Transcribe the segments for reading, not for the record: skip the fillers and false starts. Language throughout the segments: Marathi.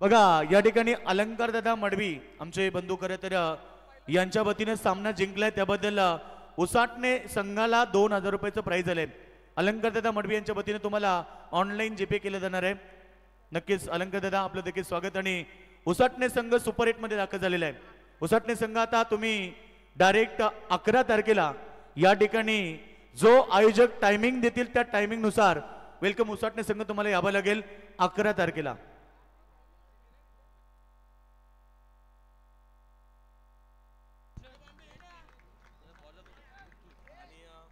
बघा या ठिकाणी अलंकार दादा मडवी आमचे बंधू खरे तर यांच्या वतीने सामना जिंकलाय त्याबद्दल उसाटणे संघाला 2000 रुपयाचं प्राइज आले। अलंकार दादा मडवी यांच्या वतीने तुम्हाला ऑनलाईन जीपे केलं जाणार आहे। नक्कीच अलंकार दादा आपलं देखील स्वागत। आणि उसाटणे संघ सुपर 8 मध्ये दाखल झालेला आहे। उसाटणे संघ आता तुम्ही डायरेक्ट 11 तारखेला या ठिकाणी जो आयोजक टायमिंग देतील त्या टायमिंग नुसार वेलकम उसाटणे संघ तुम्हाला यावं लागेल 11 तारखेला।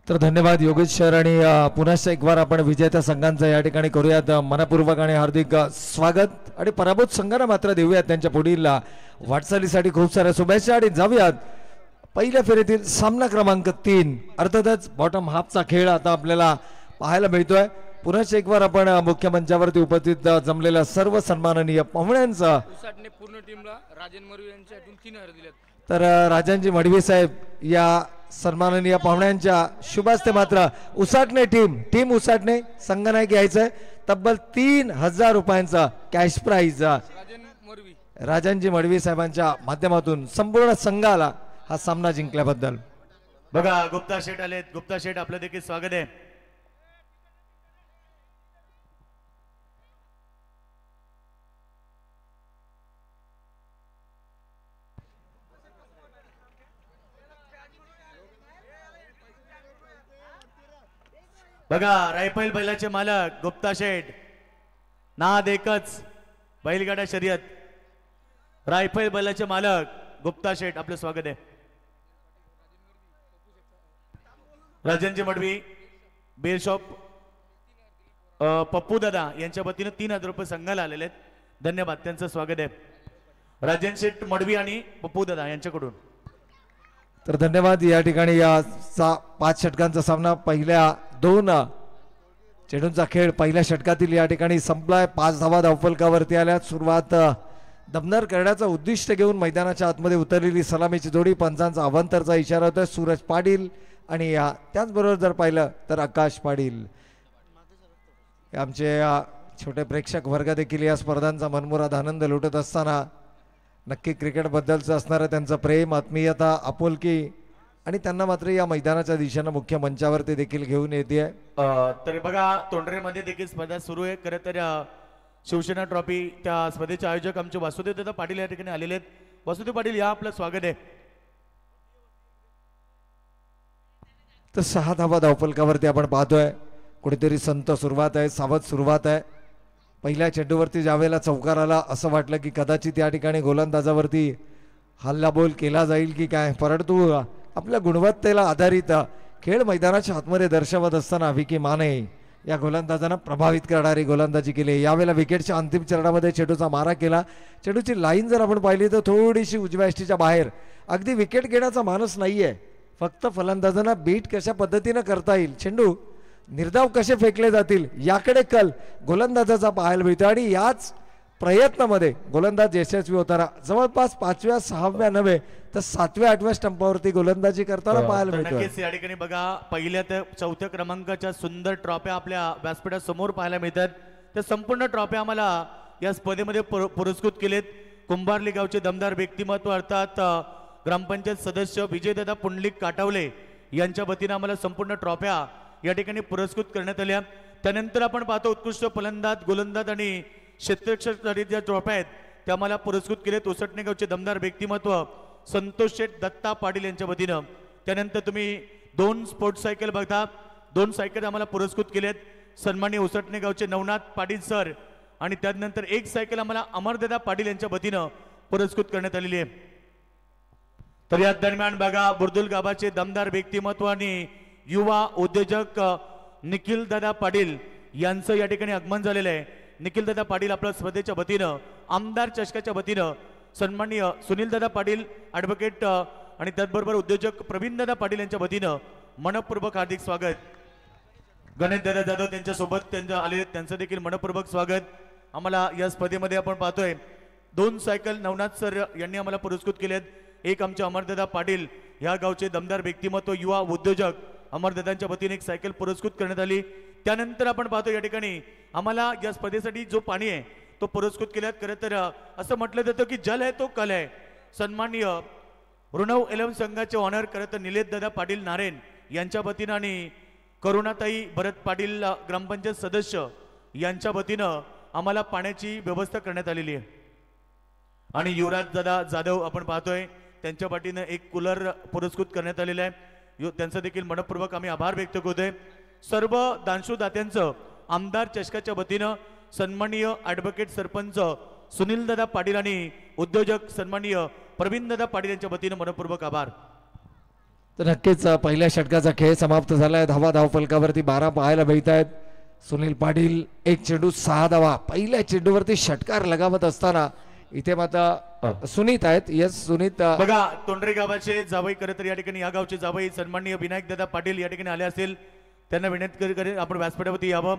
तर धन्यवाद योगेश सर आणि पुन्हा एक बार आपण विजेत्या संघांचं या ठिकाणी करूयात मनपूर्वक आणि हार्दिक स्वागत। आणि पराभूत संघांना मात्र देऊयात त्यांच्या पुढील वाटचालीसाठी खूप साऱ्या शुभेच्छा। आणि जाऊयात पहिल्या फेरीतील सामना क्रमांक 3 अर्थातच बॉटम हाफचा खेळ आता आपल्याला पाहायला मिळतोय। पुन्हा एक बार आपण मुख्य मंचावरती उपस्थित जमलेल्या सर्व सन्माननीय पाहुण्यांचा पूर्ण टीमला राजन मरवी यांच्यातून 3000 दिलेत। तर राजांजी मडवी साहेब या सन्माननीय पाहुण्यांच्या शुभ हस्ते मात्र उसाटणे टीम उसाटणे संघाने घ्यायचंय तब्बल 3000 रुपयांचा कॅश प्राइज राजांजी मडवी साहेबांच्या माध्यमातून संपूर्ण संघाला हा सामना जिंकल्याबद्दल। बघा गुप्ता शेठ आलेत। गुप्ता शेठ आपलं देखील स्वागत आहे। बघा रायफल बैलाचे मालक गुप्ता शेठ नाद एकच बैलगाडा शर्यत रायफल बैलाचे मालक गुप्ता शेठ आपलं स्वागत आहे। राजनजी मडवी बेल शॉप पप्पू दादा यांच्या वतीने 3000 रुपये संघाला आलेले आहेत। धन्यवाद त्यांचं स्वागत आहे राजन शेठ मडवी आणि पप्पू दादा यांच्याकडून। तर धन्यवाद। या ठिकाणी या 5 षटकांचा सामना पहिल्या 2 चेंडूंचा खेळ पहिल्या षटकातील या ठिकाणी संपलाय। 5 धावा धावफलकावरती आल्या। सुरुवात दमदार करण्याचा उद्दिष्ट घेऊन मैदानाच्या आतमध्ये उतरलेली सलामीची जोडी पंचांचा अवांतरचा इशारा होतोय सूरज पाटील आणि त्याचबरोबर जर पाहिलं तर आकाश पाटील। आमचे छोटे प्रेक्षक वर्ग देखील या स्पर्धांचा मनमुराद आनंद लुटत असताना नक्की क्रिकेट बद्दलचं असणारं त्यांचं प्रेम आत्मीयता आपुलकी आणि त्यांना मात्र या मैदानाच्या दिशेनं मुख्य मंचावरती देखील घेऊन येते। तर बघा तोंडरेमध्ये देखील स्पर्धा सुरू आहे। खरं तर शिवसेना ट्रॉफी त्या स्पर्धेचे आयोजक आमचे वासुदेव दादा पाटील या ठिकाणी आलेले आहेत। वासुदेव पाटील या आपलं स्वागत आहे। तर 6 धावा धावफलकावरती आपण पाहतोय कुठेतरी संत सुरुवात आहे सावध सुरुवात आहे। पहिल्या चेंडूवरती ज्यावेळेला चौकार आला असं वाटलं की कदाचित या ठिकाणी गोलंदाजावरती हल्लाबोल केला जाईल की काय, परंतु आपल्या गुणवत्तेला आधारित खेळ मैदानाच्या आतमध्ये दर्शवत असताना विकी माने या गोलंदाजांना प्रभावित करणारी गोलंदाजी केली। यावेळेला विकेटच्या अंतिम चरणामध्ये चेंडूचा मारा केला। चेंडूची लाईन जर आपण पाहिली तर थोडीशी उजव्या यष्टीच्या बाहेर, अगदी विकेट घेण्याचा मानस नाहीये, फक्त फलंदाजांना बीट कशा पद्धतीने करता येईल, चेंडू निर्धाव कसे फेकले जातील याकडे कल गोलंदाजाचा पाहायला मिळतो। आणि याच प्रयत्नामध्ये गोलंदाज यशस्वी होताना जवळपास 5व्या 6व्या नव्हे तर 7व्या 8व्या स्टंपावरती गोलंदाजी करताना पाहायला मिळतो। नक्कीच या ठिकाणी बघा पहिल्या ते 4थ्या क्रमांकाच्या सुंदर ट्रॉफ्या आपल्या व्यासपीठासमोर पाहायला मिळतात। त्या संपूर्ण ट्रॉफ्या आम्हाला या स्पर्धेमध्ये पुरस्कृत केलेत। कुंभारली गावचे दमदार व्यक्तिमत्व अर्थात ग्रामपंचायत सदस्य विजयदादा पुंडलिक काटावले यांच्या वतीने आम्हाला संपूर्ण ट्रॉफ्या या ठिकाणी पुरस्कृत करण्यात आल्या। त्यानंतर आपण पाहतो उत्कृष्ट फलंदाज गोलंदाज आणि क्षेत्ररक्षक ज्या ट्रॉफ्या आहेत त्या आम्हाला पुरस्कृत केलेत। उसटणे गावचे दमदार व्यक्तिमत्व संतोष शेठ दत्ता पाटील यांच्या वतीनं। त्यानंतर तुम्ही 2 स्पोर्ट्स सायकल बघता, 2 सायकल आम्हाला पुरस्कृत केलेत सन्माननीय उसटणे गावचे नवनाथ पाटील सर। आणि त्यानंतर 1 सायकल आम्हाला अमरदादा पाटील यांच्या वतीनं पुरस्कृत करण्यात आलेली आहे। तर या दरम्यान बघा बुर्दुल गावाचे दमदार व्यक्तिमत्व आणि युवा उद्योजक निखिल दादा पाटील यांचं या ठिकाणी आगमन झालेलं आहे। निखिल दादा पाटील आपल्या स्पर्धेच्या वतीनं आमदार चषकाच्या वतीनं सन्माननीय सुनील दादा पाटील ॲडव्होकेट आणि त्याचबरोबर उद्योजक प्रवीण दादा पाटील यांच्या वतीनं मनपूर्वक हार्दिक स्वागत। गणेश दादा जाधव त्यांच्या सोबत आलेले त्यांचं देखील मनपूर्वक स्वागत। आम्हाला या स्पर्धेमध्ये आपण पाहतोय 2 सायकल नवनाथ सर यांनी आम्हाला पुरस्कृत केलेत। एक आमचे अमरदादा पाटील या गावचे दमदार व्यक्तिमत्व युवा उद्योजक अमरदादांच्या वतीने 1 सायकल पुरस्कृत करण्यात आली। त्यानंतर आपण पाहतो या ठिकाणी आम्हाला या स्पर्धेसाठी जो पाणी आहे तो पुरस्कृत केल्यात. खरं तर असं म्हटलं जातं की जल आहे तो कल आहे. सन्माननीय ऋणव 11 संघाचे ऑनर खरं तर निलेश दादा पाटील नारेन यांच्या वतीनं आणि करुणाताई भरत पाटील ग्रामपंचायत सदस्य यांच्या वतीनं आम्हाला पाण्याची व्यवस्था करण्यात आलेली आहे. आणि युवराज दादा जाधव आपण पाहतोय त्यांच्या पाठीनं एक कूलर पुरस्कृत करण्यात आलेला आहे. त्यांचा देखील मनपूर्वक आम्ही आभार व्यक्त करतोय. सर्व दानशू दात्यांचं आमदार चषकाच्या वतीनं सन्माननीय ॲडव्होकेट सरपंच सुनील दादा पाटील आणि उद्योजक सन्माननीय प्रवीण दादा पाटील यांच्या वतीनं मनपूर्वक आभार. तर नक्कीच पहिल्या षटकाचा खेळ समाप्त झालाय. धावा धावफलकावरती 12 पाहायला मिळत आहेत. सुनील पाटील एक चेंडू 6 धावा. पहिल्या चेंडूवरती षटकार लगावत असताना इथे मात्र सुनीत आहेत. यस सुनीत बघा तोंडरे गावाचे जावई खरं तर या ठिकाणी या गावचे जावई सन्माननीय विनायक दादा पाटील या ठिकाणी आले असेल त्यांना विनंती करेन आपण व्यासपीठावरती यावं.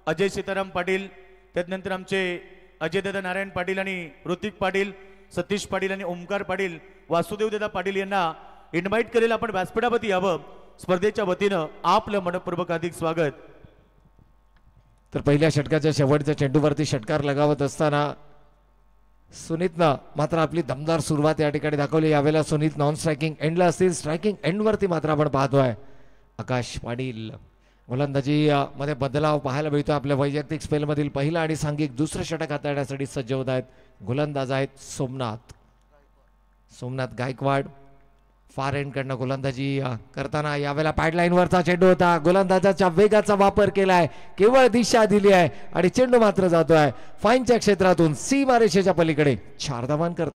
अजय सीताराम पाटील त्यानंतर आमचे अजय दादा नारायण पाटील आणि ऋतिक पाटील सतीश पाटील आणि ओमकार पाटील वासुदेव दादा पाटील यांना इन्व्हाइट करेल आपण व्यासपीठावरती यावं. स्पर्धेच्या वतीनं आपलं मनपूर्वक अधिक स्वागत. तर पहिल्या षटकाच्या शेवटच्या चेंडूवरती षटकार लगावत असताना सुनीतनं मात्र आपली दमदार सुरुवात या ठिकाणी दाखवली. यावेळेला सुनीत नॉन स्ट्रायकिंग एंडला असतील. स्ट्रायकिंग एंडवरती मात्र आपण पाहतोय आकाश पाटील गोलंदाजी मध्ये बदलाव पाहायला मिळतो. आपल्या वैयक्तिक स्पेलमधील पहिला आणि सांघिक दुसरं षटक हाताळण्यासाठी सज्ज होत आहेत. गोलंदाज आहेत सोमनाथ गायकवाड. फार एंडकडनं गोलंदाजी करताना यावेळेला पॅडलाईनवरचा चेंडू होता. गोलंदाजाच्या वेगाचा वापर केलाय. केवळ दिशा दिली आहे आणि चेंडू मात्र जातोय फाईनच्या क्षेत्रातून सीमारेषेच्या पलीकडे. 4 धावांवर करत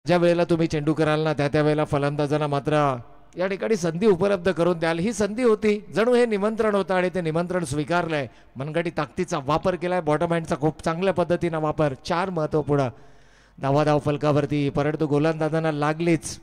ज्या वेळेला तुम्ही चेंडू कराल ना त्या वेळेला फलंदाजांना मात्र या ठिकाणी संधी उपलब्ध करून द्याल. ही संधी होती जणू हे निमंत्रण होतं आणि ते निमंत्रण स्वीकारलंय. मनगटी ताकदीचा वापर केलाय. बॉटम हँडचा खूप चांगल्या पद्धतीनं वापर. 4 महत्वपूर्ण धाव फलकावरती परंतु गोलंदाजांना लागलीच.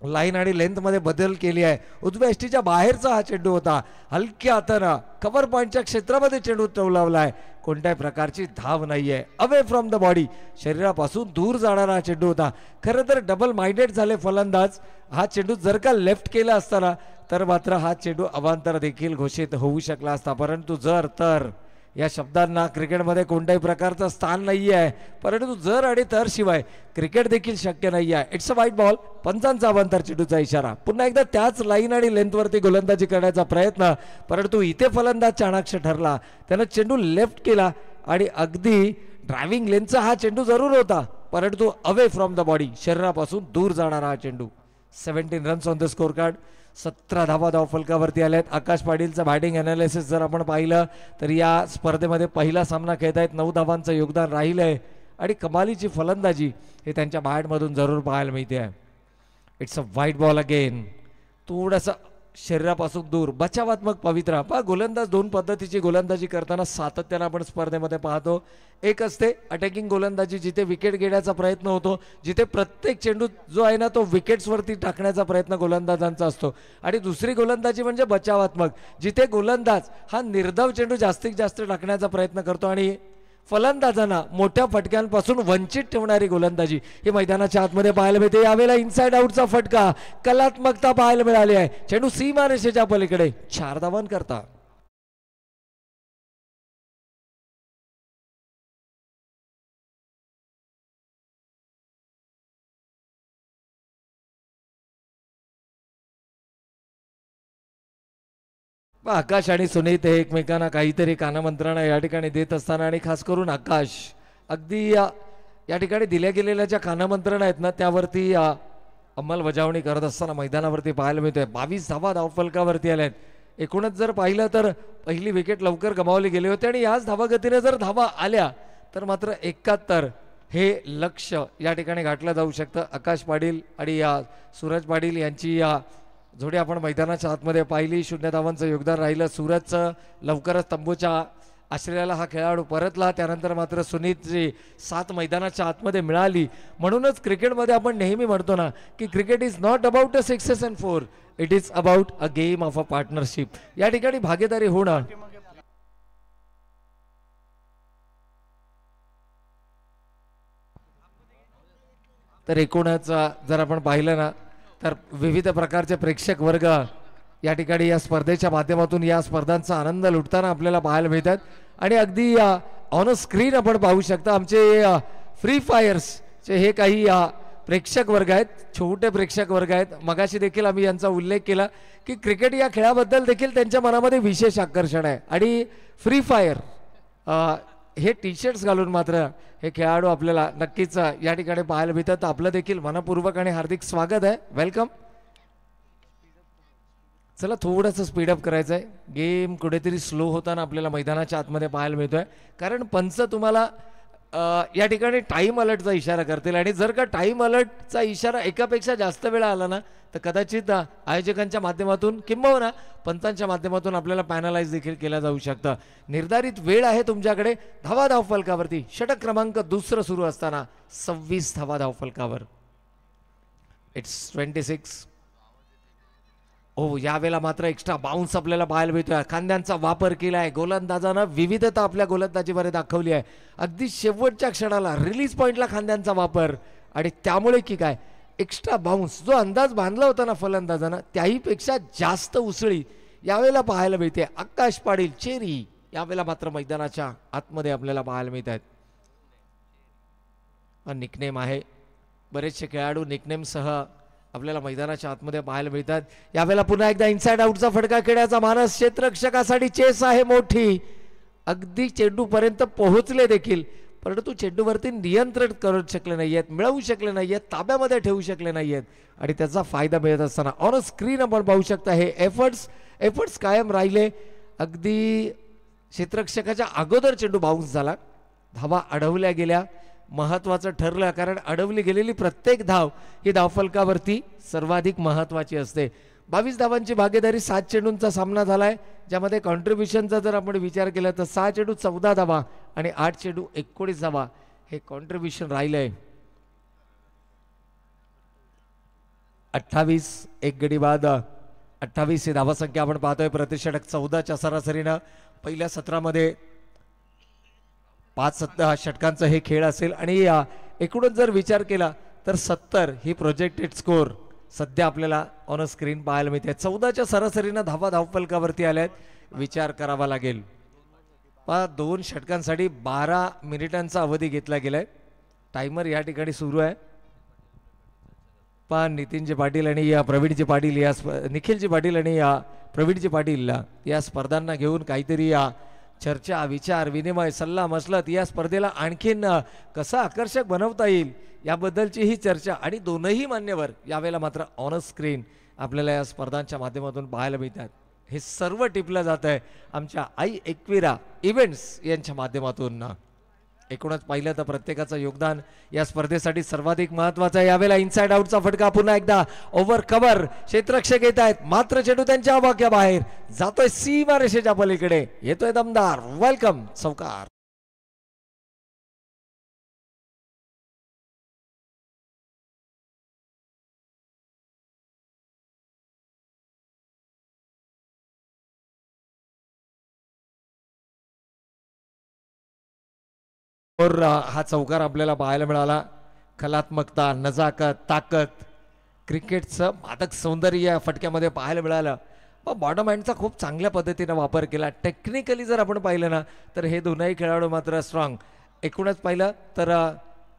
लाईन आणि लेंथ मध्ये बदल केली आहे. उजव्या एसटीच्या बाहेरचा हा चेंडू होता. हलक्या हातानं कव्हर पॉईंटच्या क्षेत्रामध्ये चेंडू टवलावलाय. कोणत्याही प्रकारची धाव नाहीये. अवे फ्रॉम द बॉडी शरीरापासून दूर जाणारा हा चेंडू होता. खरं तर डबल माइंडेड झाले फलंदाज. हा चेंडू जर का लेफ्ट केला असताना तर मात्र हा चेंडू अवांतर देखील घोषित होऊ शकला असता. परंतु जर तर या शब्दांना क्रिकेटमध्ये कोणत्याही प्रकारचं स्थान नाही आहे. परंतु जर आणि तर शिवाय क्रिकेट देखील शक्य नाही आहे. इट्स अ वाईट बॉल. पंचांचा अवांतर चेंडूचा इशारा. पुन्हा एकदा त्याच लाईन आणि लेंथवरती गोलंदाजी करण्याचा प्रयत्न. परंतु इथे फलंदाज चाणाक्ष ठरला. त्यानं चेंडू लेफ्ट केला आणि अगदी ड्रायव्हिंग लेनचा हा चेंडू जरूर होता परंतु अवे फ्रॉम द बॉडी शरीरापासून दूर जाणारा हा चेंडू. 17 runs on the score card. 17 धावा धावफलकावरती आल्यात. आकाश पाटीलचं बॅटिंग अनालिसिस जर आपण पाहिलं तर या स्पर्धेमध्ये पहिला सामना खेळतायत. 9 धावांचं योगदान राहिलंय आणि कमालीची फलंदाजी हे त्यांच्या बॅटमधून जरूर पाहायला मिळते आहे. इट्स अ वाईट बॉल अगेन. थोडंसं शरीरापासून दूर बचावात्मक पवित्रा. पहा गोलंदाज 2 पद्धतीची गोलंदाजी करताना सातत्यानं आपण स्पर्धेमध्ये पाहतो. एक असते अटॅकिंग गोलंदाजी जिथे विकेट घेण्याचा प्रयत्न होतो. जिथे प्रत्येक चेंडू जो आहे ना तो विकेट्सवरती टाकण्याचा प्रयत्न गोलंदाजांचा असतो. आणि दुसरी गोलंदाजी म्हणजे बचावात्मक जिथे गोलंदाज हा निर्धाव चेंडू जास्तीत जास्त टाकण्याचा प्रयत्न करतो आणि फलंदाजांना मोठ्या फटक्यांपासून वंचित ठेवणारी गोलंदाजी ही मैदानाच्या आतमध्ये पाहायला मिळते. यावेळेला इनसाइड आउटचा फटका कलात्मकता पाहायला मिळाली आहे. चेंडू सीमारेषेच्या पलीकडे. 4 धावांवर करता आकाश आणि सुनीत हे एकमेकांना काहीतरी कानमंत्रणा या ठिकाणी देत असताना आणि खास करून आकाश अगदी या ठिकाणी दिल्या गेलेल्या ज्या कानमंत्रणा आहेत ना त्यावरती अंमलबजावणी करत असताना मैदानावरती पाहायला मिळतोय. 22 धावा धावफलकावरती आल्यात. एकूणच जर पाहिलं तर पहिली विकेट लवकर गमावली गेली होती आणि याच धावागतीने जर धावा आल्या तर मात्र 71 हे लक्ष या ठिकाणी गाठलं जाऊ शकतं. आकाश पाटील आणि सूरज पाटील यांची जोडी आपण मैदानाच्या आतमध्ये पाहिली. 0 धावांचं योगदान राहिलं. सूरजचं लवकरच तंबूच्या आश्रयाला हा खेळाडू परतला. त्यानंतर मात्र सुनीतची साथ मैदानाच्या आतमध्ये मिळाली. म्हणूनच क्रिकेटमध्ये आपण नेहमी म्हणतो ना की cricket is not about a 6 and 4. It is about a game of a partnership. या ठिकाणी भागीदारी होणं तर एकूणच जर आपण पाहिलं ना तर विविध प्रकारचे प्रेक्षक वर्ग या ठिकाणी या स्पर्धेच्या माध्यमातून या स्पर्धांचा आनंद लुटताना आपल्याला पाहायला मिळतात आणि अगदी ऑन स्क्रीन आपण पाहू शकता आमचे फ्री फायर्सचे हे काही प्रेक्षक वर्ग आहेत, छोटे प्रेक्षक वर्ग आहेत. मगाशी देखील आम्ही यांचा उल्लेख केला की क्रिकेट या खेळाबद्दल देखील त्यांच्या मनामध्ये विशेष आकर्षण आहे आणि फ्री फायर हे टी शर्ट्स घालून मात्र हे खेळाडू आपल्याला नक्कीच या ठिकाणी पाहायला मिळतात. तर आपलं देखील मनपूर्वक आणि हार्दिक स्वागत आहे, वेलकम. चला थोडंसं स्पीडअप करायचं आहे. गेम कुठेतरी स्लो होताना आपल्याला मैदानाच्या आतमध्ये पाहायला मिळतोय कारण पंच तुम्हाला या ठिकाणी टाइम अलर्टचा इशारा करतील आणि जर का टाइम अलर्टचा इशारा एकापेक्षा जास्त वेळा आला ना तर कदाचित आयोजकांच्या माध्यमातून किंबहुना पंचांच्या माध्यमातून आपल्याला पॅनलाइज देखील केलं जाऊ शकतं. निर्धारित वेळ आहे तुमच्याकडे धावा धावफलकावरती. षटक क्रमांक दुसरं सुरू असताना 26 धावा धावफलकावर. इट्स 26. हो, यावेळेला मात्र एक्स्ट्रा बाउन्स आपल्याला पाहायला मिळतोय. खांद्यांचा वापर केलाय गोलंदाजानं, विविधता आपल्या गोलंदाजीमध्ये दाखवली आहे. अगदी शेवटच्या क्षणाला रिलीज पॉइंटला खांद्यांचा वापर आणि त्यामुळे की काय एक्स्ट्रा बाउन्स जो अंदाज बांधला होता ना फलंदाजानं त्याही पेक्षा जास्त उसळी यावेळेला पाहायला मिळते. आकाश पाटील चेरी यावेळेला मात्र मैदानाच्या आतमध्ये आपल्याला पाहायला मिळत आहेत. निकनेम आहे, बरेचसे खेळाडू निकनेमसह आपल्याला मैदानाच्या आतमध्ये पाहायला मिळतात. यावेळेला पुन्हा एकदा इनसाइड आउटचा फटका खेळण्याचा मानस क्षेत्ररक्षकासाठी चेस आहे मोठी. अगदी चेंडू पर्यंत पोहोचले देखील परंतु चेंडूवरती नियंत्रण करू शकले नाहीयेत, मिळवू शकले नाहीयेत, ताब्यामध्ये ठेवू शकले नाहीयेत आणि त्याचा फायदा मिळत असताना ऑन स्क्रीन आपण पाहू शकता हे एफर्ट्स कायम राहिले. अगदी क्षेत्ररक्षकाच्या अगोदर चेंडू बाउन्स झाला, धावा अडवल्या गेल्या. महत्वाचं ठरलं कारण अडवली गेलेली प्रत्येक धाव ही धावफलकावरती सर्वाधिक महत्वाची असते. 22 धावांची भागीदारी, 7 चेंडूंचा सामना झालाय ज्यामध्ये कॉन्ट्रीब्युशनचा जर आपण विचार केला तर 6 चेंडू 14 धावा आणि 8 चेंडू 19 धावा हे कॉन्ट्रीब्युशन राहिलंय. 28 एक गडी बाद 28 ही धावासंख्या आपण पाहतोय. प्रतिषटक 14च्या सरासरीनं पहिल्या सत्रामध्ये 5 षटकांचा हे खेळ असेल आणि एकूणच जर विचार केला तर 70 ही प्रोजेक्टेड स्कोर सध्या आपल्याला ऑन स्क्रीन पाहायला मिळते. 14च्या सरासरीनं धावा धावफलकावरती आल्यात. विचार करावा लागेल. 2 षटकांसाठी 12 मिनिटांचा अवधी घेतला गेलाय. टायमर या ठिकाणी सुरू आहे. नितीनजी पाटील आणि प्रवीणजी पाटील या निखिलजी पाटील आणि प्रवीणजी पाटील या स्पर्धांना घेऊन काहीतरी चर्चा, विचार, विनिमय, सल्ला मसलत या स्पर्धेला आणखीन कसं आकर्षक बनवता येईल याबद्दलची ही चर्चा आणि दोनही मान्यवर यावेळेला मात्र ऑन स्क्रीन आपल्याला या स्पर्धांच्या माध्यमातून पाहायला मिळतात. हे सर्व टिपलं जात आहे आमच्या आई एकविरा इव्हेंट्स यांच्या माध्यमातून. एकूणच पाहिलं तर प्रत्येकाचं योगदान या स्पर्धेसाठी सर्वाधिक महत्वाचं आहे. यावेळेला इनसाइड आउटचा फटका पुन्हा एकदा ओव्हर कव्हर. क्षेत्ररक्षक येत आहेत मात्र चेंडू त्यांच्या आवाक्या बाहेर जातोय सीमा रेषेच्या पलीकडे. येतोय दमदार वेलकम चौकार. हा चौकार आपल्याला पाहायला मिळाला. कलात्मकता, नजाकत, ताकद, क्रिकेटचं मादक सौंदर्य या फटक्यामध्ये पाहायला मिळालं. बॉटम हँडचा खूप चांगल्या पद्धतीने वापर केला. टेक्निकली जर आपण पाहिलं ना तर हे दोनही खेळाडू मात्र स्ट्रॉंग. एकूणच पाहिलं तर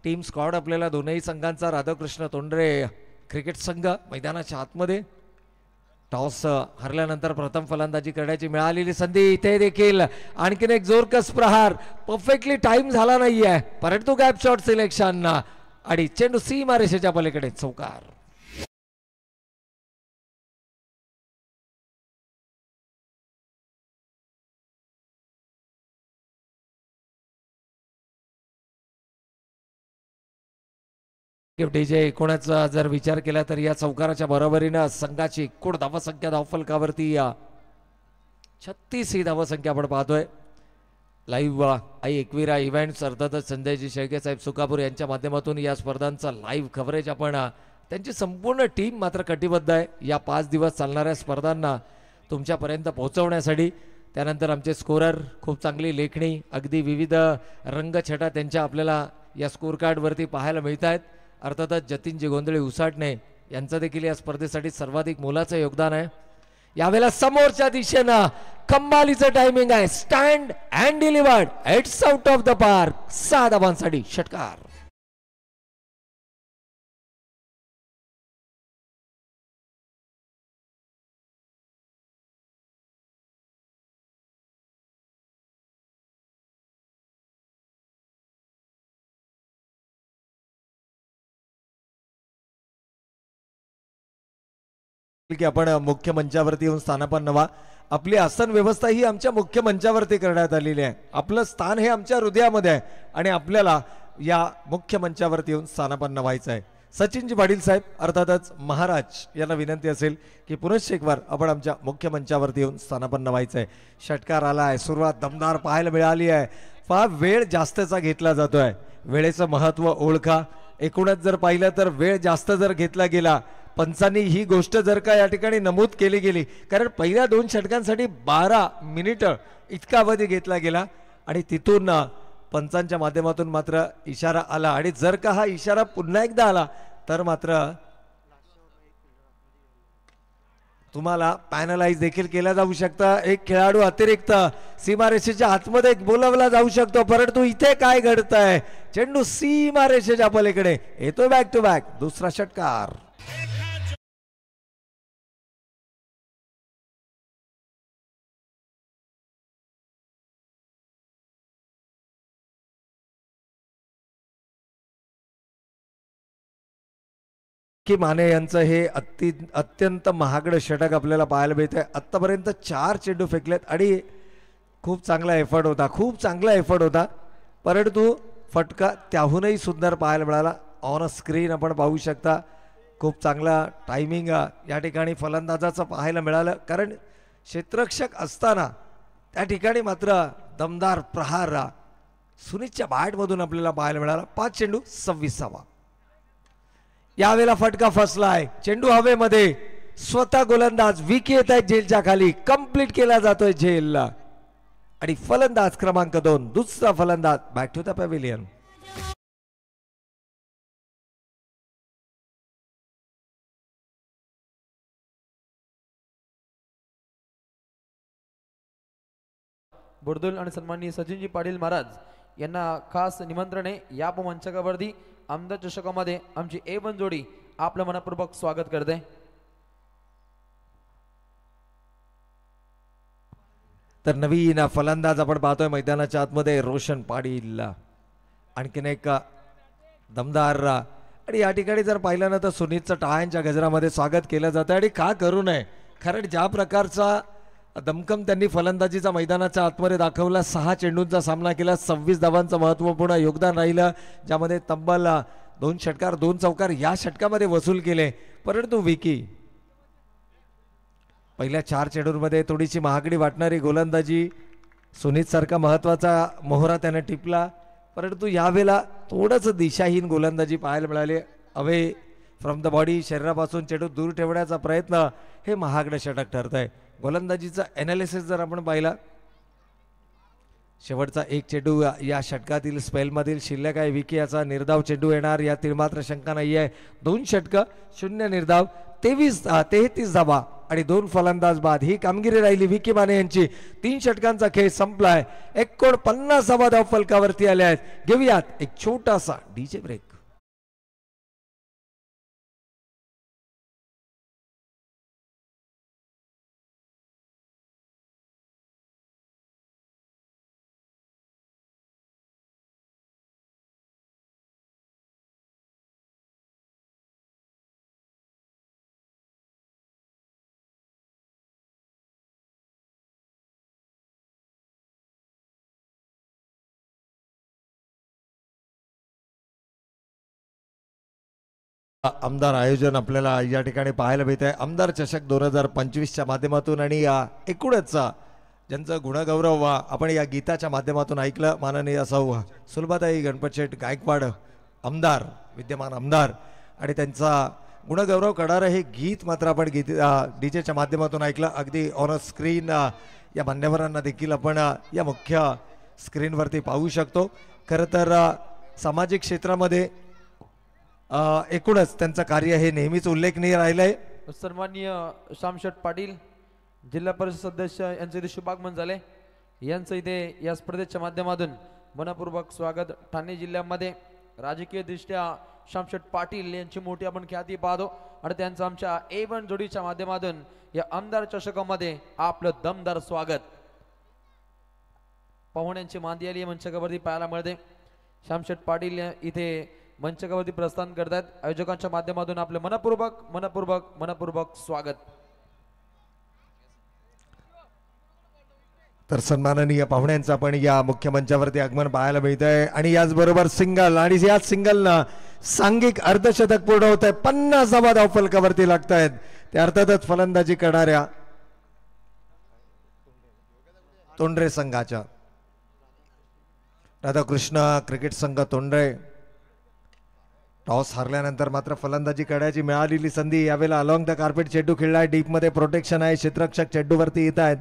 टीम स्क्वॉड आपल्याला दोनही संघांचा राधाकृष्ण तोंडरे क्रिकेट संघ मैदानाच्या आतमध्ये. टॉस हरल्यानंतर प्रथम फलंदाजी करण्याची मिळालेली संधी. इथे देखील आणखीन एक जोरकस प्रहार. परफेक्टली टाइम झाला नाहीये परंतु गॅप शॉट सिलेक्शन आणि चेंडू सीमा रेषेच्या पलीकडे चौकार. डीजे एकूणच जर विचार केला तर या चौकाराच्या बरोबरीनं संघाची एकूण धावसंख्या धावफलकावरती 36 ही धावसंख्या आपण पाहतोय. लाईव्ह आई एकविरा इव्हेंट्स अर्थातच संजयजी शेळके साहेब सुकापूर यांच्या माध्यमातून या स्पर्धांचा लाईव्ह कव्हरेज आपण त्यांची संपूर्ण टीम मात्र कटिबद्ध आहे या 5 दिवस चालणाऱ्या स्पर्धांना तुमच्यापर्यंत पोहोचवण्यासाठी. त्यानंतर आमचे स्कोरर खूप चांगली लेखणी, अगदी विविध रंगछटा त्यांच्या आपल्याला या स्कोर कार्डवरती पाहायला मिळत आहेत. अर्थातच जतीनजी गोंधळे उसाटणे यांचं देखील या स्पर्धेसाठी सर्वाधिक मोलाचं योगदान आहे. यावेळेला समोरच्या दिशेनं कमालीचं टायमिंग आहे. Stand and delivered, it's out of the park. 6 धावांसाठी षटकार. की आपण मुख्य मंचावरती येऊन स्थानापन्न व्हा. आपली आसन व्यवस्था ही आमच्या मुख्य मंचावरती करण्यात आलेली आहे. आपलं स्थान हे आमच्या हृदयामध्ये आहे आणि आपल्याला या मुख्य मंचावरती येऊन स्थानापन्न व्हायचं आहे. सचिनजी पाटील साहेब अर्थातच महाराज यांना विनंती असेल की पुनश्च एक बार आपण आमच्या मुख्य मंचावरती येऊन स्थानापन्न व्हायचं आहे. षटकार आला आहे, सुरुवात दमदार पाहायला मिळाली आहे. फार वेळ जास्तचा घेतला जातोय. वेळेचं महत्व ओळखा. एकूणच जर पाहिलं तर वेळ जास्त जर घेतला गेला, पंचांनी ही गोष्ट जर का या ठिकाणी नमूद केली गेली, कारण पहिल्या 2 षटकांसाठी 12 मिनिटं इतका अवधी घेतला गेला आणि तिथून पंचांच्या माध्यमातून मात्र इशारा आला आणि जर का हा इशारा पुन्हा एकदा आला तर मात्र तुम्हाला पॅनलाइज देखील केला जाऊ शकतं. एक खेळाडू अतिरिक्त सीमारेषेच्या आतमध्ये बोलावला जाऊ शकतो. परंतु इथे काय घडतंय, चेंडू सीमारेषेच्या पलीकडे येतो. बॅक टू बॅक दुसरा षटकार. की माने यांचं हे अत्यंत महागडं षटक आपल्याला पाहायला मिळतंय. आत्तापर्यंत 4 चेंडू फेकलेत आणि खूप चांगला एफर्ट होता. परंतु फटका त्याहूनही सुंदर पाहायला मिळाला. ऑन स्क्रीन आपण पाहू शकता. खूप चांगला टायमिंग या ठिकाणी फलंदाजाचं पाहायला मिळालं, कारण क्षेत्ररक्षक असताना त्या ठिकाणी मात्र दमदार प्रहार सुनीतच्या बॅटमधून आपल्याला पाहायला मिळाला. 5 चेंडू 26 धावा. यावेळेला फटका फसलाय. चेंडू हवेमध्ये, स्वतः गोलंदाज विकी येत आहेत झेलच्या खाली. कंप्लीट केला जातोय झेल आणि फलंदाज क्रमांक 2 दुसरा फलंदाज बॅक टू द पॅव्हिलियन. बुर्दुल आणि सन्माननीय सचिनजी पाटील महाराज यांना खास निमंत्रण आहे. या मंचकावरती आमदार चषकामध्ये आमची A1 जोडी आपलं मनपूर्वक स्वागत करते. तर नवीन फलंदाज आपण पाहतोय मैदानाच्या आतमध्ये रोशन पाटील. आणखीन एक दमदार आणि या ठिकाणी जर पाहिलं ना तर सुनीतचं टाळ्यांच्या गजरामध्ये स्वागत केलं जातं आणि का करू नये, कारण ज्या प्रकारचा दमकम त्यांनी फलंदाजीचा मैदानाच्या आतमध्ये दाखवला. 6 चेंडूंचा सामना केला. 26 धावांचं महत्त्वपूर्ण योगदान राहिलं, ज्यामध्ये तब्बल 2 षटकार 2 चौकार या षटकामध्ये वसूल केले. परंतु विकी पहिल्या 4 चेंडूंमध्ये थोडीशी महागडी वाटणारी गोलंदाजी, सुनीत सारखा महत्वाचा मोहरा त्याने टिपला. परंतु यावेळेला थोडंच दिशाहीन गोलंदाजी पाहायला मिळाली. अवे फ्रॉम द बॉडी, शरीरापासून चेंडू दूर ठेवण्याचा प्रयत्न हे महागडं षटक ठरत आहे. गोलंदाजीचा एनालिसिस जर आपण पाहिला, शेवटचा 1 चेंडू या षटकातील स्पेलमधील शिल्लक आहे. विकी याचा निर्धाव चेंडू येणार यातील मात्र शंका नाही आहे. 2 षटकं 0 निर्धाव 33 धावा आणि 2 फलंदाज बाद ही कामगिरी राहिली विकी माने यांची. 3 षटकांचा खेळ संपलाय. 49 धाव फलकावरती आले आहेत. घेऊयात एक छोटासा डीजे ब्रेक. आमदार आयोजन आपल्याला या ठिकाणी पाहायला मिळत आहे. आमदार चषक 2025च्या माध्यमातून आणि एकूणच ज्यांचं गुणगौरव आपण या गीताच्या माध्यमातून ऐकलं. माननीय सौ सुलभाताई गणपत शेठ गायकवाड आमदार, विद्यमान आमदार, आणि त्यांचा गुणगौरव करणारं हे गीत मात्र आपण डीजेच्या माध्यमातून ऐकलं. अगदी ऑन स्क्रीन या मान्यवरांना देखील आपण या मुख्य स्क्रीनवरती पाहू शकतो. खरं तर सामाजिक क्षेत्रामध्ये एकूणच त्यांचं कार्य हे नेहमीच उल्लेखनीय राहिलंय. सन्माननीय श्यामशेठ पाटील जिल्हा परिषद सदस्य यांचे इथे शुभागमन झाले. यांचं इथे या स्पर्धेच्या माध्यमातून मनपूर्वक स्वागत. ठाणे जिल्ह्यामध्ये राजकीय दृष्ट्या श्यामशेठ पाटील यांची मोठी आपण ख्याती पाहतो आणि त्यांचं आमच्या A1 जोडीच्या माध्यमातून या आमदार चषकामध्ये आपलं दमदार स्वागत. पाहुण्यांची मांदी आली मंचकावरती पाहायला मिळते. श्यामशेठ पाटील इथे मंचकावरती प्रस्थान करतात. आयोजकांच्या माध्यमातून आपलं मनपूर्वक स्वागत. तर सन्माननीय पाहुण्यांचा पण या मुख्य मंचावरती आगमन पाहायला मिळत आहे आणि याचबरोबर सिंगल आणि याच सिंगलनं सांघिक अर्धशतक पूर्ण होत आहे. 50 धावफलकावरती लागत आहेत. ते अर्थातच फलंदाजी करणाऱ्या तोंडरे संघाच्या राधाकृष्ण क्रिकेट संघ तोंडरे. टॉस हारल्यानंतर मात्र फलंदाजी करण्याची मिळालेली संधी. यावेळेला अलॉंग द कार्पेट चेंडू खेळलाय. डीप मध्ये प्रोटेक्शन आहे. क्षेत्ररक्षक चेंडूवरती येत आहेत.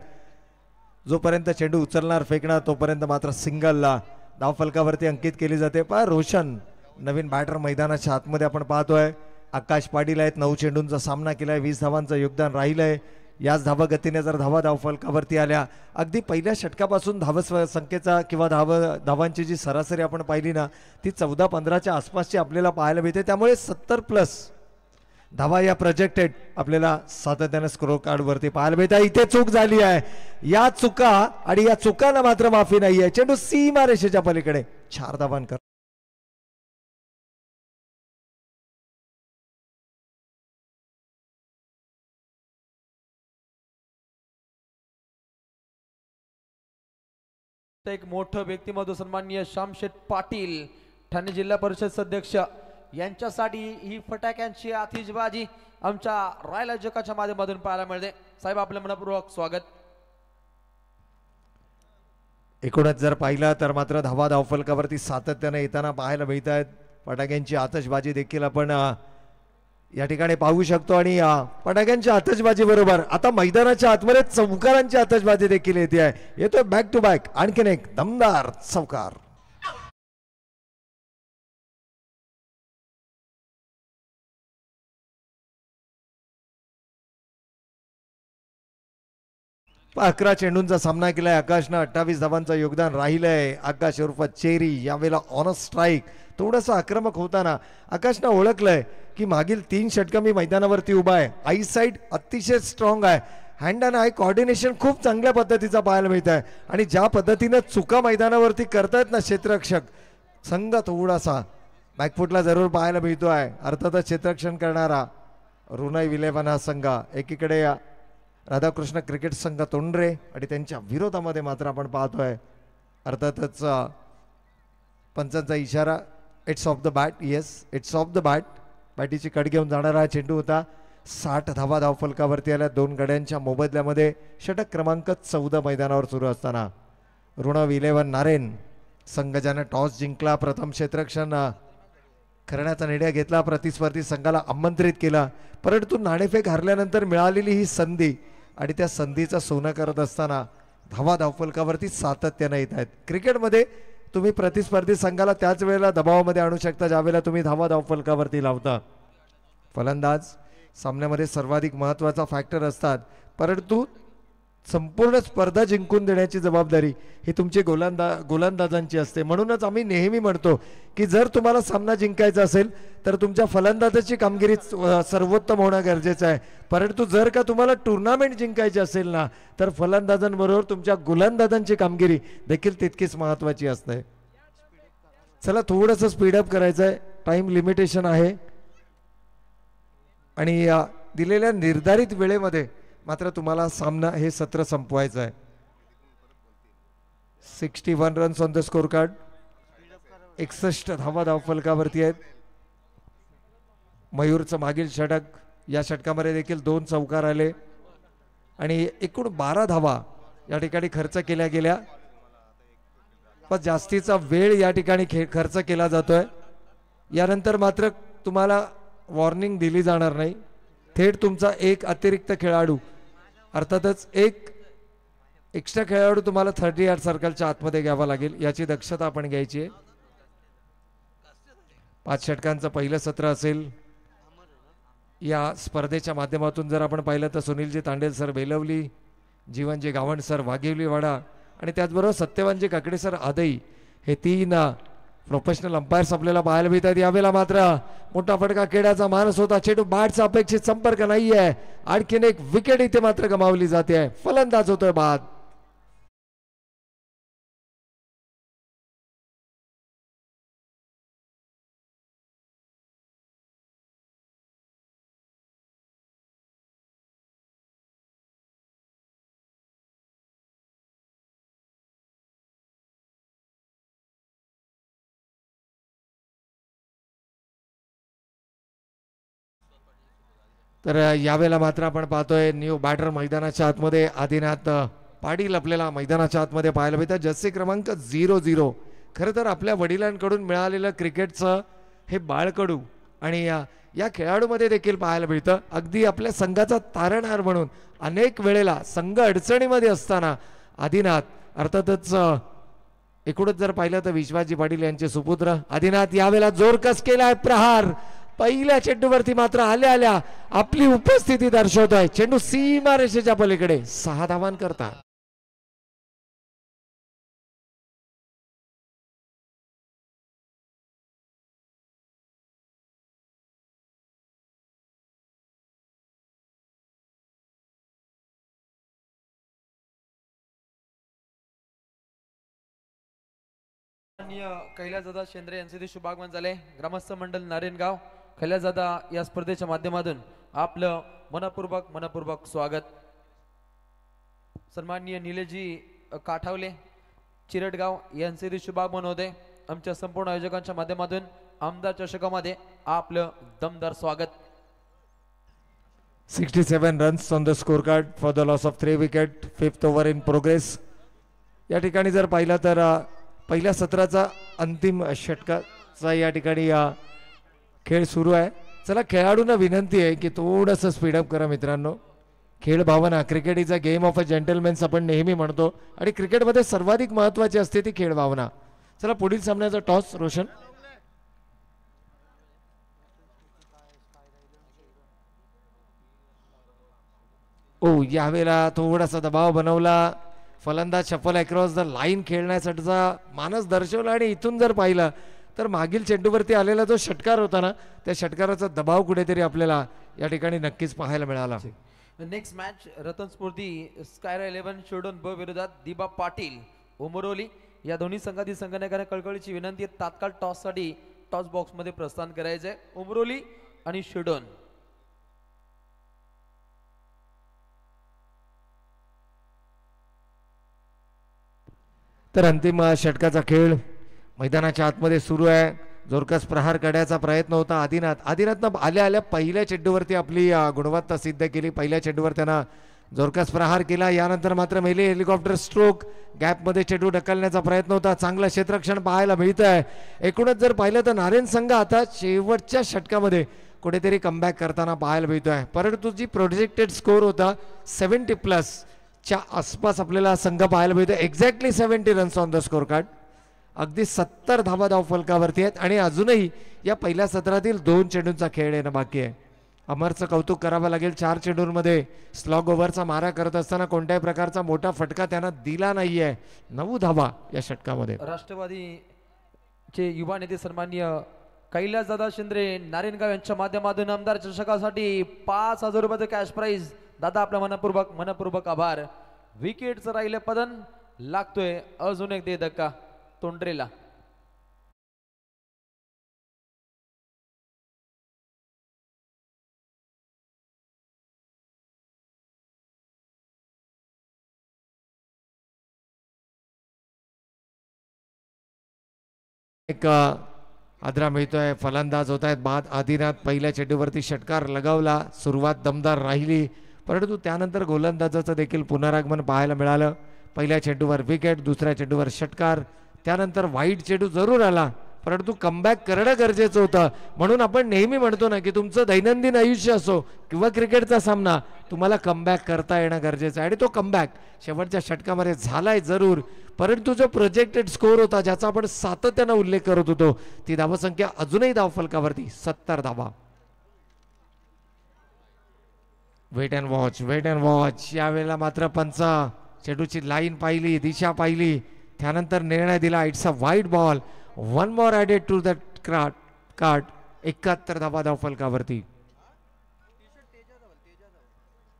जोपर्यंत चेंडू उचलणार फेकणार तोपर्यंत मात्र सिंगलला धावफलकावरती अंकित केली जाते. पण रोशन नवीन बॅटर मैदानाच्या आतमध्ये आपण पाहतोय. आकाश पाटील आहेत. 9 चेंडूंचा सामना केलाय. 20 धावांचं योगदान राहिलंय. याच धावा गतीने जर धावफलकावरती आल्या अगदी पहिल्या षटकापासून संख्येचा किंवा धावांची जी सरासरी आपण पाहिली ना ती 14-15च्या आसपासची आपल्याला पाहायला मिळते. त्यामुळे 70+ धावा या प्रोजेक्टेड आपल्याला सातत्याने स्कोर कार्ड वरती पाहायला मिळते. इथे चूक झाली आहे. या चुका आणि या चुकांना मात्र माफी नाहीये. चेंडू सीमा रेषेच्या पलीकडे 4 धावांकर. एक मोठं व्यक्तिमत्व सन्माननीय श्यामशेठ पाटील ठाणे जिल्हा परिषद सदस्य यांच्यासाठी ही फटाक्यांची आतिषबाजी आमच्या रॉयल आयोजकाच्या माध्यमातून पाहायला मिळते. साहेब आपलं मनपूर्वक स्वागत. एकूणच जर पाहिलं तर मात्र धावफलकावरती सातत्याने येताना पाहायला मिळत आहेत. फटाक्यांची आतषबाजी देखील आपण या ठिकाणी पाहू शकतो आणि फटाक्यांच्या आतषबाजी बरोबर आता मैदानाच्या आतमध्ये चौकारांची आतषबाजी देखील येते आहे. येतोय बॅक टू बॅक आणखीन एक दमदार चौकार. अकरा चेंडूंचा सामना केलाय आकाशनं. 28 धावांचं योगदान राहिलंय. आकाश उर्फ चेरी यावेळेला ऑन स्ट्राईक थोडंसं आक्रमक होताना आकाशनं ओळखलंय की मागील 3 षटकं मी मैदानावरती उभा आहे. आई साईड अतिशय स्ट्रॉंग आहे. हँड अँड आय कॉर्डिनेशन खूप चांगल्या पद्धतीचा पाहायला मिळत आहे आणि ज्या पद्धतीनं चुका मैदानावरती करतायत ना क्षेत्ररक्षक संघ थोडासा बॅकफुटला जरूर पाहायला मिळतो आहे. अर्थातच क्षेत्ररक्षण करणारा रुनाई विलेवन हा संघ एकीकडे राधाकृष्ण क्रिकेट संघ तोंडरे आणि त्यांच्या विरोधामध्ये मात्र आपण पाहतोय अर्थातच पंचांचा इशारा it's off the bat. Yes it's off the bat. बॅटीची कड घेऊन जाणारा चेंडू होता. 60 धावा धावफलकावरती आल्या. 2 गड्यांच्या मोबदल्यामध्ये षटक क्रमांक 14 मैदानावर सुरू असताना ऋणव 11 नारेन संघ ज्यानं टॉस जिंकला प्रथम क्षेत्ररक्षण करण्याचा निर्णय घेतला. प्रतिस्पर्धी संघाला आमंत्रित केला परंतु नाणेफेक हारल्यानंतर मिळालेली ही संधी आणि त्या संधीचं सोनं करत असताना धावफलकावरती सातत्याने येत आहेत. क्रिकेटमध्ये तुम्ही प्रतिस्पर्धी संघाला त्याच वेळेला दबावामध्ये आणू शकता ज्यावेळेला तुम्ही धावफलकावरती लावता. फलंदाज सामन्यामध्ये सर्वाधिक महत्त्वाचा फॅक्टर असतात परंतु संपूर्ण स्पर्धा जिंकून देण्याची जबाबदारी ही तुमची गोलंदाजांची असते. म्हणूनच आम्ही नेहमी म्हणतो की जर तुम्हाला सामना जिंकायचा असेल तर तुमच्या फलंदाजाची कामगिरी सर्वोत्तम होणं गरजेचं आहे. परंतु जर का तुम्हाला टुर्नामेंट जिंकायची असेल ना तर फलंदाजांबरोबर तुमच्या गोलंदाजांची कामगिरी देखील तितकीच महत्त्वाची असते. चला थोडंसं स्पीडअप करायचं आहे. टाइम लिमिटेशन आहे आणि दिलेल्या निर्धारित वेळेमध्ये मात्र तुम्हाला सामना हे सत्र संपवायचं आहे. 61 runs on the score card. 61 धावा धावफलकावरती आहेत. मयूरचं मागील षटक या षटकामध्ये देखील 2 चौकार आले आणि एकूण 12 धावा या ठिकाणी खर्च केल्या गेल्या. पण जास्तीचा वेळ या ठिकाणी खर्च केला जातोय. यानंतर मात्र तुम्हाला वॉर्निंग दिली जाणार नाही. थेट तुमचा एक अतिरिक्त खेळाडू अर्थातच एक एक्स्ट्रा खेळाडू तुम्हाला 30 यार्ड सर्कलच्या आतमध्ये घ्यावा लागेल. याची दक्षता आपण घ्यायची आहे. 5 षटकांचं पहिलं सत्र असेल या स्पर्धेच्या माध्यमातून. जर आपण पाहिलं तर सुनीलजी तांडेल सर बेलवली, जीवनजी गावंड सर वाघेवलीवाडा आणि त्याचबरोबर सत्यवानजी काकडे सर आदई हे 3 प्रोफेशनल अंपायर्स आपल्याला पाहायला मिळतात. यावेळेला मात्र मोठा फटका खेळाचा मानस होता. चेंडू बॅटचा अपेक्षित संपर्क नाहीये. आणखीन एक विकेट इथे मात्र गमावली जाते. फलंदाज होतोय बाद. तर यावेळेला मात्र आपण पाहतोय न्यू बॅटर मैदानाच्या आतमध्ये आदिनाथ पाटील आपल्याला मैदानाच्या आतमध्ये पाहायला मिळतात. जर्सी क्रमांक 00. खरं तर आपल्या वडिलांकडून मिळालेलं क्रिकेटचं हे बाळकडू आणि या खेळाडूमध्ये देखील पाहायला मिळतं. अगदी आपल्या संघाचा तारणहार म्हणून अनेक वेळेला संघ अडचणीमध्ये असताना आदिनाथ अर्थातच एकूणच जर पाहिलं तर विश्वासजी पाटील यांचे सुपुत्र आदिनाथ यावेळेला जोरकस केलाय प्रहार. पहिल्या चेंडूवरती मात्र आल्या आल्या आपली उपस्थिती दर्शवतोय. चेंडू सीमारेषेच्या पलीकडे 6 धावांकरता. कैलासदादा शेंद्रे यांचे ते शुभागमन झाले. ग्रामस्थ मंडळ नारायणगाव कैलासदादा या स्पर्धेच्या माध्यमातून आपलं मनपूर्वक स्वागत. सन्माननीय निलेशजी काठावले चिरटगाव यांचे ते शुभागमन होते. आमच्या संपूर्ण आयोजकांच्या माध्यमातून आमदार चषकामध्ये आपलं दमदार स्वागत. 67 runs on the score card for the loss of 3 wicket. 5th over in progress. या ठिकाणी जर पाहिलं तर पहिल्या सत्राचा अंतिम षटकाचा या ठिकाणी खेळ सुरू आहे. चला खेळाडूंना विनंती आहे की थोडंसं स्पीडअप करा मित्रांनो. खेळ भावना cricket is a game of a gentleman's आपण नेहमी म्हणतो आणि क्रिकेटमध्ये सर्वाधिक महत्त्वाची असते ती खेळ भावना. चला पुढील सामन्याचा टॉस रोशन. यावेळेला थोडासा दबाव बनवला. फलंदाज शफल अक्रॉस द लाईन खेळण्यासाठीचा मानस दर्शवला आणि इथून जर पाहिलं तर मागील चेंडूवरती आलेला जो षटकार होता ना त्या षटकाराचा दबाव कुठेतरी आपल्याला या ठिकाणी नक्कीच पाहायला मिळाला. नेक्स्ट मॅच रतन स्फूर्ती स्कायरा 11 शिरडोन ब विरोधात दिबा पाटील उमरोली. या दोन्ही संघातील संघटनांना कळकळीची विनंती आहे तात्काळ टॉससाठी टॉस बॉक्स मध्ये प्रस्थान करायचंय. उमरोली आणि शिरडोन. तर अंतिम षटकाचा खेळ मैदानाच्या आतमध्ये सुरू आहे. जोरकस प्रहार करण्याचा प्रयत्न होता आदिनाथनं आल्या आल्या पहिल्या चेंडूवरती आपली गुणवत्ता सिद्ध केली. पहिल्या चेंडूवर त्यांना जोरकस प्रहार केला. यानंतर मात्र मेले हेलिकॉप्टर स्ट्रोक गॅपमध्ये चेंडू ढकलण्याचा प्रयत्न होता. चांगलं क्षेत्ररक्षण पाहायला मिळतं आहे. एकूणच जर पाहिलं तर नारायण संघ आता शेवटच्या षटकामध्ये कुठेतरी कमबॅक करताना पाहायला मिळतोय. परंतु जी प्रोजेक्टेड स्कोर होता 70+ च्या आसपास आपल्याला संघ पाहायला मिळतो. Exactly 70 runs on the score card. अगदी 70 धावा धाव फलकावरती आहेत आणि अजूनही या पहिल्या सत्रातील 2 चेंडूंचा खेळ येणं बाकी आहे. अमरचं कौतुक करावं लागेल. 4 चेंडूंमध्ये स्लॉग ओव्हरचा मारा करत असताना कोणत्याही प्रकारचा मोठा फटका त्यांना दिला नाहीये. 9 धावा या षटकामध्ये. राष्ट्रवादीचे युवा नेते सन्माननीय कैलासदादा शेंद्रे नारायणगाव यांच्या माध्यमातून आमदार चषकासाठी 5,000 रुपयाचं कॅश प्राइज. दादा आपला मनपूर्वक आभार. विकेटचं राहिलं पदन लागतोय अजून एक दे धक्का तोंडरेला. एक आदरा मिळतोय. फलंदाज होत आहेत बाद. आदिनाथ पहिल्या चेंडूवरती षटकार लगावला. सुरुवात दमदार राहिली परंतु त्यानंतर गोलंदाजाचं देखील पुनरागमन पाहायला मिळालं. पहिल्या चेंडूवर विकेट, दुसऱ्या चेंडूवर षटकार, त्यानंतर वाईट चेंडू जरूर आला परंतु कमबॅक करणं गरजेचं होतं. म्हणून आपण नेहमी म्हणतो ना की तुमचं दैनंदिन आयुष्य असो किंवा क्रिकेटचा सामना तुम्हाला कमबॅक करता येणं गरजेचं आहे आणि तो कमबॅक शेवटच्या षटकामध्ये झालाय जरूर परंतु जो प्रोजेक्टेड स्कोर होता ज्याचा आपण सातत्यानं उल्लेख करत होतो ती धावसंख्या अजूनही धावफलकावरती 70 धावा. वेट अँड वॉच यावेळेला मात्र पंच चेंडूची लाईन पाहिली, दिशा पाहिली, त्यानंतर निर्णय दिला. It's a wide ball. One more added to the card. 71 धावा धावफलकावरती.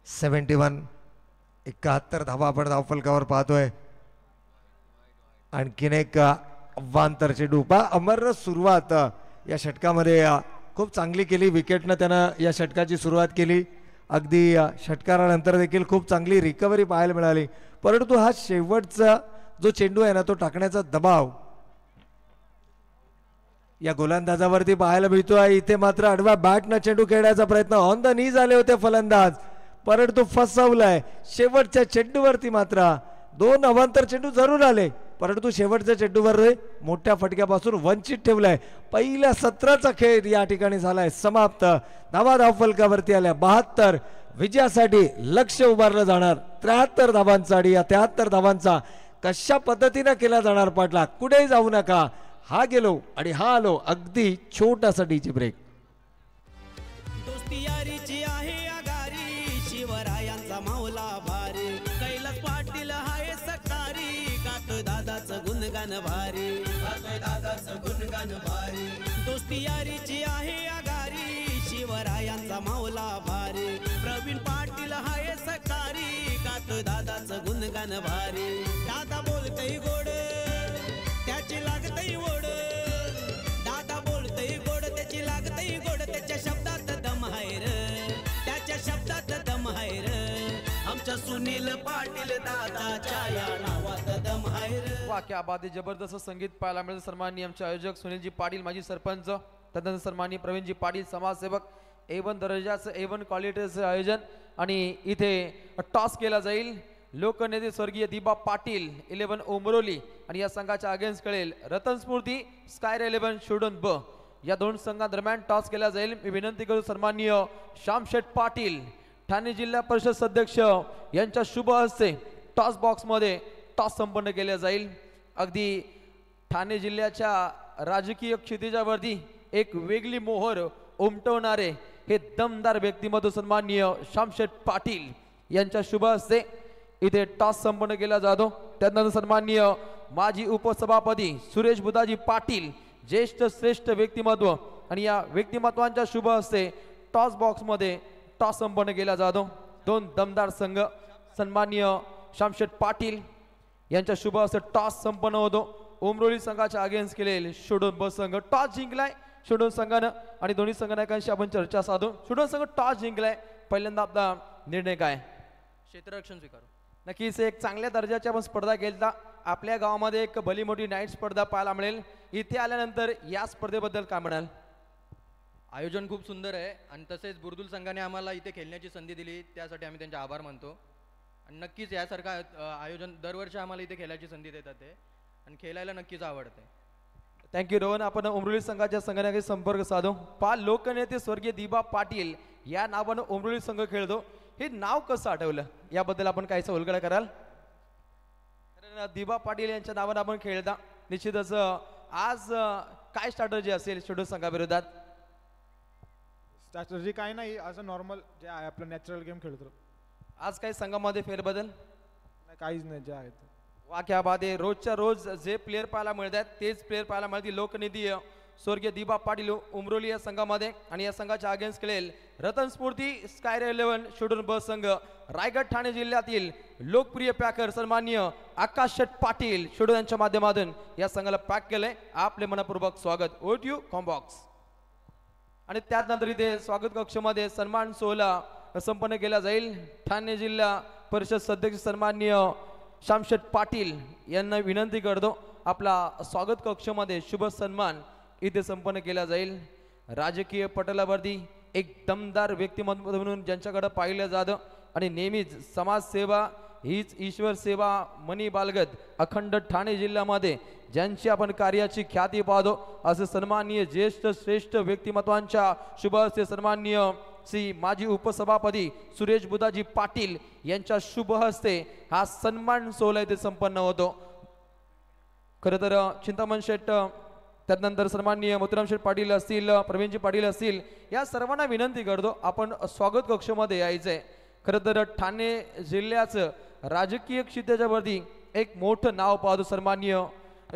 71 धावा आपण धावफलकावर पाहतोय. आणखीन एक अव्वांतर चेंडू. अमर सुरुवात या षटकामध्ये खूप चांगली केली. विकेटनं त्यानं या षटकाची सुरुवात केली. अगदी षटकारानंतर देखील खूप चांगली रिकव्हरी पाहायला मिळाली. परंतु हा शेवटचा जो चेंडू आहे ना तो टाकण्याचा दबाव या गोलंदाजावरती पाहायला मिळतोय. इथे मात्र आडव्या बॅटनं चेंडू खेळण्याचा प्रयत्न. ऑन द नी झाले होते फलंदाज, परंतु फसवलाय. शेवटच्या चेंडूवरती मात्र 2 अवांतर चेंडू जरूर आले, परंतु शेवटच्या चेंडूवर मोठ्या फटक्यापासून वंचित ठेवलाय. पहिल्या सत्राचा खेळ या ठिकाणी झालाय समाप्त. धावा धावफलकावरती आल्या 72. विजयासाठी लक्ष उभारलं जाणार. 73 धावांचा आणि या 73 धावांचा कशा पद्धतीने केला जाणार पाटला. कुठेही जाऊ नका. हा गेलो आणि हा आलो. अगदी छोटासा डीजे ब्रेक. दोस्ती यारीची आहे आगारी, शिवरायांचा माऊला भारी, कैलास पाटील हाय सकारी, गातो दादाचं गुणगान भारी, गातो दादाचं गुणगान भारी. दोस्ती यारीची आहे आगारी, शिवरायांचा माऊला भारी, प्रवीण पाटील हाय सकारी, गातो दादाचं गुणगान भारी. दादा बोलतय गोड त्याची लागतय ओढ, दादा बोलतय गोड त्याची लागतय गोड, त्याच्या शब्दात दम आहे रे, त्याच्या शब्दात दम आहे रे, आमच्या सुनील पाटील दादाच्या या नावात दम आहे रे. वाह क्या बात आहे. जबरदस्त संगीत पाहायला मिळेल. सन्माननीय आमचे आयोजक सुनीलजी पाटील, माजी सरपंच, तदनंतर सन्माननीय प्रवीणजी पाटील, समाजसेवक. A1 दर्जाचं A1 क्वालिटीचं आयोजन. आणि इथे टॉस केला जाईल. लोकनेते स्वर्गीय दिबा पाटील 11 ओमरोली आणि या संघाच्या अगेन्स्ट कळेल रतन स्फूर्ती स्कायर 11 शोडन ब. या दोन संघांदरम्यान टॉस केला जाईल. मी विनंती करू सन्माननीय श्यामशेठ पाटील ठाणे जिल्हा परिषद सदस्य यांच्या शुभ हस्ते टॉस बॉक्स मध्ये टॉस संपन्न केला जाईल. अगदी ठाणे जिल्ह्याच्या राजकीय क्षितिजावरती एक वेगळी मोहर उमटवणारे हे दमदार व्यक्तिमत्व सन्माननीय श्यामशेठ पाटील यांच्या शुभ हस्ते इथे टॉस संपन्न केला जातो. त्यानंतर सन्माननीय माजी उपसभापती सुरेश बुधाजी पाटील ज्येष्ठ श्रेष्ठ व्यक्तिमत्व आणि या व्यक्तिमत्वांच्या शुभ हस्ते टॉस बॉक्स मध्ये टॉस संपन्न केला जातो. दोन दमदार संघ सन्माननीय श्यामशेठ पाटील यांच्या शुभ हस्ते टॉस संपन्न होतो. ओमरोली संघाच्या अगेन्स्ट केलेले शोडोन ब संघ टॉस जिंकलाय शोडोन संघानं आणि दोन्ही संघनायकांशी आपण चर्चा साधू. शोडोन संघ टॉस जिंकलाय. पहिल्यांदा आपला निर्णय काय? क्षेत्ररक्षण स्वीकारू. नक्कीच एक चांगल्या दर्जाची आपण स्पर्धा केलता. आपल्या गावामध्ये एक भली मोठी नाईट स्पर्धा पाहायला मिळेल. इथे आल्यानंतर या स्पर्धेबद्दल काय म्हणाल? आयोजन खूप सुंदर आहे आणि तसेच बुर्दुल संघाने आम्हाला इथे खेळण्याची संधी दिली त्यासाठी आम्ही त्यांचे आभार मानतो. आणि नक्कीच यासारखं आयोजन दरवर्षी आम्हाला इथे खेळायची संधी देतात ते आणि खेळायला नक्कीच आवडते. थँक्यू रोहन. आपण उमरोली संघाच्या संघाने संपर्क साधू. लोकनेते स्वर्गीय दिबा पाटील या नावानं उमरोली संघ खेळतो. हे नाव कसं आठवलं याबद्दल आपण काहीसा उलगडा कराल? कारण दिबा पाटील यांच्या नावानं आपण खेळता. निश्चितच आज काय स्ट्रॅटर्जी असेल शेड्यूल संघाविरोधात? स्ट्रॅटर्जी काय नाही, असं नॉर्मल जे आहे आपलं नॅचरल गेम खेळतो. आज काही संघामध्ये फेरबदल? नाही, काहीच नाही, जे आहेत. वा क्या बात आहे. रोजच्या रोज जे प्लेयर पाहायला मिळतात तेच प्लेयर पाहायला मिळतील. लोकनेते स्वर्गीय दिबा पाटील उमरोली या संघामध्ये आणि या संघाच्या अगेन्स्ट खेळेल रतन स्फूर्ती स्कायर 11 शोडून ब संघ. रायगड ठाणे जिल्ह्यातील लोकप्रिय पॅकर सन्माननीय आकाश शेठ पाटील शोडून यांच्या माध्यमातून या संघाला पॅक केलंय. आपले मनपूर्वक स्वागत. ओट यू कॉम्बॉक्स. आणि त्यानंतर इथे स्वागत कक्षमध्ये सन्मान सोहळा संपन्न केला जाईल. ठाणे जिल्हा परिषद सदस्य सन्माननीय श्यामशेठ पाटील यांना विनंती करतो आपला स्वागत कक्षमध्ये शुभ सन्मान इथे संपन्न केला जाईल. राजकीय पटलावरती एक दमदार व्यक्तिमत्व म्हणून ज्यांच्याकडे पाहिलं जातं आणि नेहमीच समाजसेवा हीच ईश्वर सेवा मनी बालगत अखंड ठाणे जिल्ह्यामध्ये ज्यांची आपण कार्याची ख्याती पाहतो असे सन्माननीय ज्येष्ठ श्रेष्ठ व्यक्तिमत्वांच्या शुभ हस्ते सन्माननीय श्री माजी उपसभापती सुरेश बुधाजी पाटील यांच्या शुभ हस्ते हा सन्मान सोहळा इथे संपन्न होतो. खरं तर चिंतामण शेठ त्यानंतर सन्माननीय मोतीराम शेठ पाटील असतील, प्रवीणजी पाटील असतील, या सर्वांना विनंती करतो आपण स्वागत कक्षामध्ये यायचंय. खरं तर ठाणे जिल्ह्याचं राजकीय क्षितिजावरती एक मोठं नाव पाहतो. सन्माननीय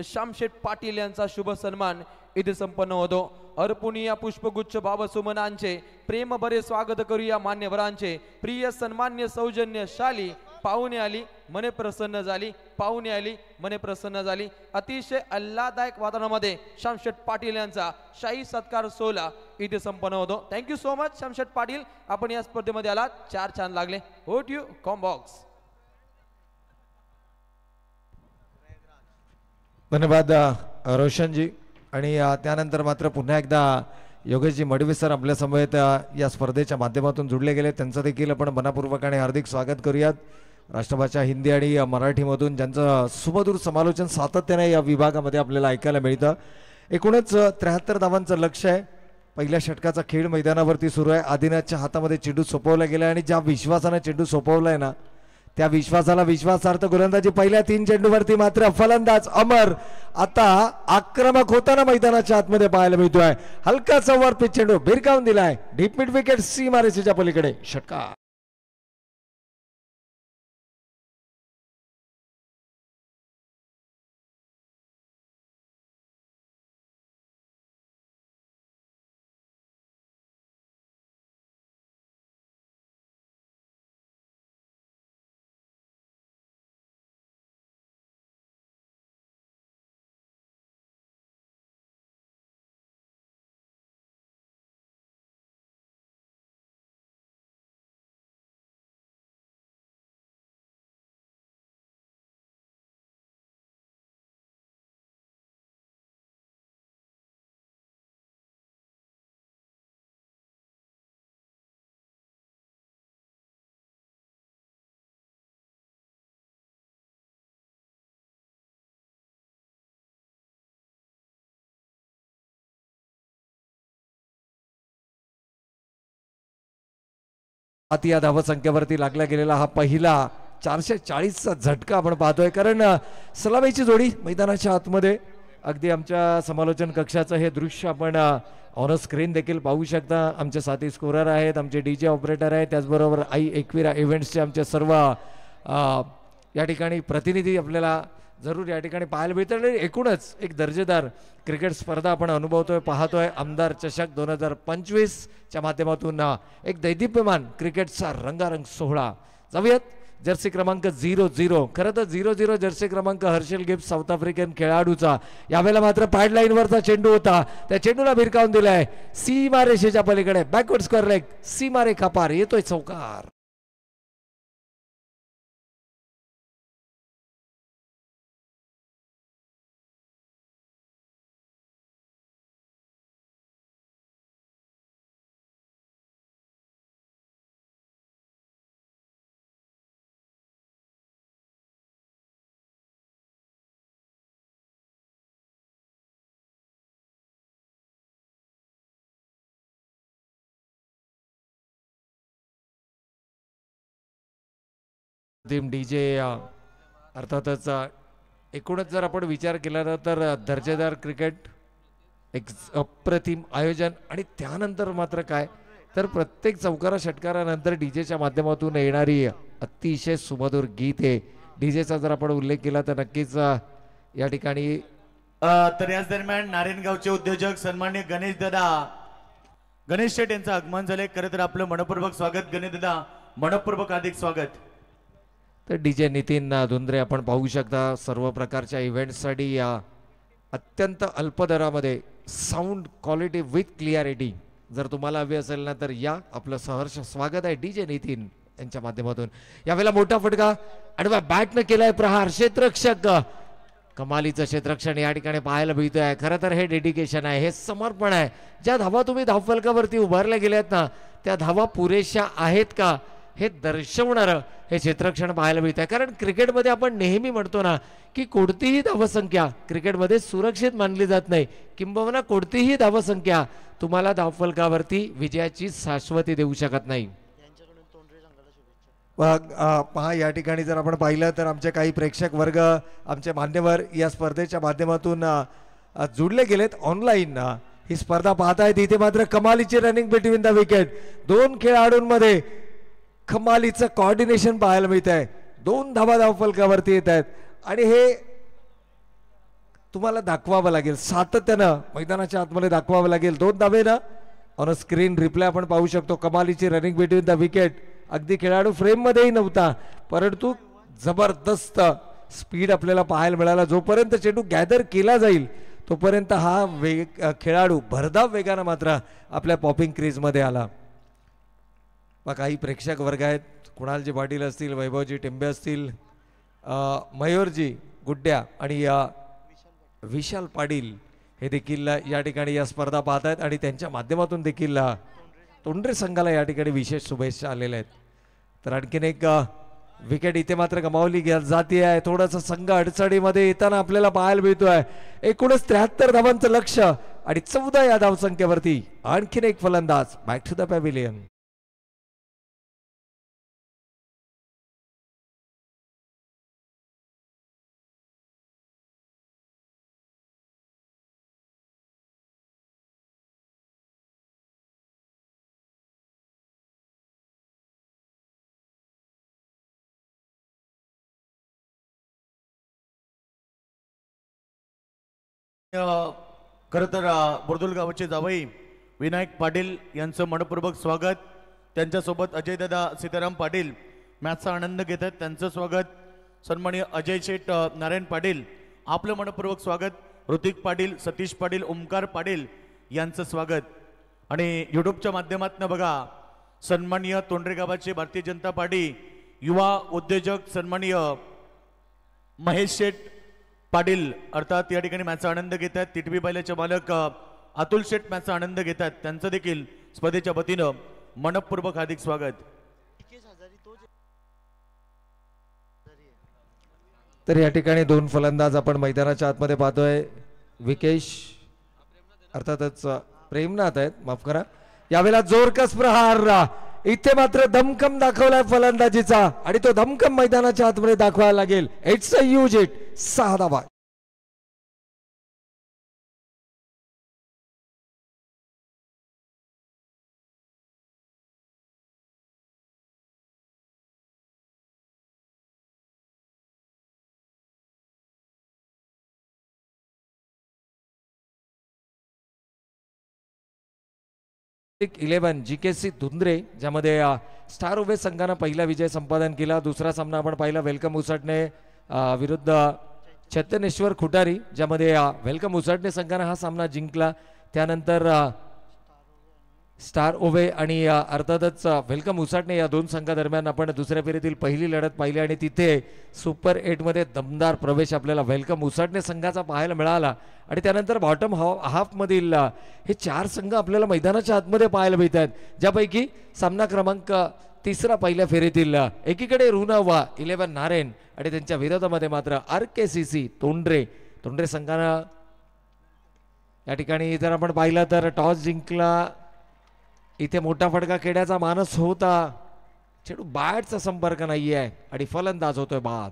श्यामशेठ पाटील यांचा शुभ सन्मान इथे संपन्न होतो. अर्पुणी या पुष्पगुच्छ बाबसुमनांचे प्रेम बरे स्वागत करूया मान्यवरांचे. प्रिय सन्मान्य सौजन्यशाली पाहुणे आली मने प्रसन्न झाली, पाहुणे आली मने प्रसन्न झाली. अतिशय आल्हाददायक वातावरणामध्ये श्यामशेठ पाटील यांचा शाही सत्कार सोहळा इथे संपन्न होतो. थँक्यू सो मच श्यामशेठ पाटील, आपण या स्पर्धेमध्ये आलात, 4 छान लागले. होट यू कॉम्बॉक्स. धन्यवाद रोशनजी. आणि त्यानंतर मात्र पुन्हा एकदा योगेशजी मडवी सर आपल्या समवेत या स्पर्धेच्या माध्यमातून जुडले गेले, त्यांचं देखील आपण मनपूर्वकाने हार्दिक स्वागत करूयात. राष्ट्रभाषा हिंदी आणि मराठीमधून ज्यांचं सुमधुर समालोचन सातत्याने या विभागामध्ये आपल्याला ऐकायला मिळतं. एकूणच 73 धावांचं लक्ष आहे. पहिल्या षटकाचा खेळ मैदानावरती सुरू आहे. आदिनाथच्या हातामध्ये चेंडू सोपवला गेला आणि ज्या विश्वासाने चेंडू सोपवलाय ना, त्या विश्वासाला विश्वासार्थ गोलंदाजी. पहिल्या 3 चेंडूवरती मात्र फलंदाज अमर आता आक्रमक होताना मैदानाच्या आतमध्ये पाहायला मिळतोय. हलकाचा वर पिच चेंडू भिरकावून दिलाय डीप मिड विकेट सीमारेषेच्या पलीकडे. षटकार या धावसंख्येवरती लागला गेलेला हा पहिला 440चा झटका आपण पाहतोय. कारण सलामीची जोडी मैदानाच्या आतमध्ये. अगदी आमच्या समालोचन कक्षाचं हे दृश्य आपण ऑन स्क्रीन देखील पाहू शकता. आमचे साथी स्कोरर आहेत, आमचे DJ ऑपरेटर आहेत, त्याचबरोबर आई एकविरा इव्हेंट्सचे आमचे सर्व या ठिकाणी प्रतिनिधी आपल्याला जरूर या ठिकाणी पाहायला मिळतात. एकूणच एक दर्जेदार क्रिकेट स्पर्धा आपण अनुभवतोय, पाहतोय. आमदार चषक 2025च्या माध्यमातून एक दैदिप्यमान क्रिकेटचा रंगारंग सोहळा. जाऊयात जर्सी क्रमांक 00. खरं तर 00 जर्सी क्रमांक हर्षल गिब्स साऊथ आफ्रिकन खेळाडूचा. यावेळेला मात्र पॅड लाईनवरचा चेंडू होता, त्या चेंडूला भिरकावून दिलाय सीमारेषेच्या पलीकडे. बॅकवर्ड स्क्वेअर लेग सीमारेखा पार, येतोय चौकार. DJ अर्थातच एकूणच जर आपण विचार केला तर दर्जेदार क्रिकेट, एक अप्रतिम आयोजन. आणि त्यानंतर मात्र काय तर प्रत्येक चौकारा षटकारानंतर डीजेच्या माध्यमातून येणारी अतिशय सुमधुर गीते. डीजेचा जर आपण उल्लेख केला तर नक्कीच या ठिकाणी तर याच दरम्यान नारायणगावचे उद्योजक सन्माननीय गणेश शेठ यांचं आगमन झाले. खरं तर आपलं मनपूर्वक स्वागत गणेश दादा, मनपूर्वक अधिक स्वागत. तर DJ नितीन धुंद्रे आपण पाहू शकता. सर्व प्रकारच्या इव्हेंट्ससाठी या अत्यंत अल्प दरामध्ये साऊंड क्वालिटी विथ क्लिअरिटी जर तुम्हाला हवी असेल ना तर या, आपलं सहर्ष स्वागत आहे DJ नितीन यांच्या माध्यमातून. यावेळेला मोठा फटका आडव्या बॅटनं केलाय प्रहार. क्षेत्ररक्षक, कमालीचं क्षेत्ररक्षण या ठिकाणी पाहायला मिळतोय आहे. खरं तर हे डेडिकेशन आहे, हे समर्पण आहे. ज्या धावा तुम्ही धावफलकावरती उभारल्या गेल्यात ना, त्या धावा पुरेशा आहेत का हे दर्शवणारं हे क्षेत्ररक्षण पाहायला मिळत आहे. कारण क्रिकेटमध्ये आपण नेहमी म्हणतो ना की कोणतीही धावसंख्या क्रिकेटमध्ये सुरक्षित मानली जात नाही, किंबहुना कोणतीही धावसंख्या तुम्हाला धावफलकावरती विजयाची शाश्वती देऊ शकत नाही. पहा या ठिकाणी जर आपण पाहिलं तर आमचे काही प्रेक्षक वर्ग आमचे मान्यवर या स्पर्धेच्या माध्यमातून जुडले गेलेत ऑनलाईन ही स्पर्धा पाहतायत. इथे मात्र कमालीची रनिंग बिटवीन द विकेट. दोन खेळाडूंमध्ये कमालीचं कॉर्डिनेशन पाहायला मिळत आहे. 2 धावा धावफलकावरती येत आहेत आणि हे तुम्हाला दाखवावं लागेल, सातत्यानं मैदानाच्या आतमध्ये दाखवावं लागेल. 2 धावे ना ऑन स्क्रीन रिप्लाय आपण पाहू शकतो. कमालीची रनिंग बिटवीन द विकेट. अगदी खेळाडू फ्रेम मध्येही नव्हता परंतु जबरदस्त स्पीड आपल्याला पाहायला मिळाला. जोपर्यंत चेंडू गॅदर केला जाईल तोपर्यंत हा खेळाडू भरधाव वेगानं मात्र आपल्या पॉपिंग क्रीज मध्ये आला. काही प्रेक्षक वर्ग आहेत, कुणालजी पाटील असतील, वैभवजी टिंबे असतील, मयूरजी गुड्ड्या आणि विशाल पाटील हे देखील या ठिकाणी या स्पर्धा पाहत आहेत आणि त्यांच्या माध्यमातून देखील तोंडरे संघाला या ठिकाणी विशेष शुभेच्छा आलेल्या आहेत. तर आणखीन एक विकेट इथे मात्र गमावली जाते आहे. थोडंसं संघ अडचणीमध्ये येताना आपल्याला पाहायला मिळतोय. एकूणच 73 धावांचं लक्ष आणि 14 या धावसंख्येवरती आणखीन एक फलंदाज. Back to the pavilion. खरं तर बुर्दुल गावचे जावई विनायक पाटील यांचं मनपूर्वक स्वागत. त्यांच्यासोबत अजयदादा सीताराम पाटील मॅचचा आनंद घेत आहेत, त्यांचं स्वागत. सन्माननीय अजय शेठ नारायण पाटील आपलं मनपूर्वक स्वागत. ऋतिक पाटील, सतीश पाटील, ओमकार पाटील यांचं स्वागत. आणि यूट्यूबच्या माध्यमातून बघा सन्माननीय तोंडरे गावाचे भारतीय जनता पार्टी युवा उद्योजक सन्माननीय महेश शेठ पाटील अर्थात या ठिकाणी मॅचचा आनंद घेत आहेत. टिटवी बैलाचे मालक अतुल शेठ मॅचचा आनंद घेत आहेत, त्यांचं देखील स्पर्धेच्या वतीनं मनपूर्वक हार्दिक स्वागत. तर या ठिकाणी 2 फलंदाज आपण मैदानाच्या आतमध्ये पाहतोय. विकेश अर्थातच प्रेमनाथ आहेत, माफ करा. यावेळेला जोरकस प्रहार. इथे मात्र दमकम दाखवलाय फलंदाजीचा आणि तो दमकम मैदानाच्या आतमध्ये दाखवायला लागेल. It's a huge hit. 6 धावा. इलेव्हन GKC धुंद्रे ज्यामध्ये स्टार उभे संघानं पहिला विजय संपादन केला. दुसरा सामना आपण पाहिला वेलकम उसाटणे विरुद्ध चैतन्येश्वर खुटारी ज्यामध्ये वेलकम उसाटणे संघानं हा सामना जिंकला. त्यानंतर स्टार ओवे आणि अर्थातच वेलकम उसाटणे या 2 संघादरम्यान आपण दुसऱ्या फेरीतील पहिली लढत पाहिली आणि तिथे सुपर 8 मध्ये दमदार प्रवेश आपल्याला वेलकम उसाटणे संघाचा पाहायला मिळाला. आणि त्यानंतर बॉटम हाफ मधील हे 4 संघ आपल्याला मैदानाच्या आतमध्ये पाहायला मिळत आहेत, ज्यापैकी सामना क्रमांक 3 पहिल्या फेरीतील एकीकडे रुनावा 11 नारायण आणि त्यांच्या विरोधामध्ये मात्र RKCC तोंडरे संघानं या ठिकाणी जर आपण पाहिलं तर टॉस जिंकला. इथे मोठा फटका खेळण्याचा मानस होता. चेंडू बॅटचा संपर्क नाहीये आणि फलंदाज होतोय बाद.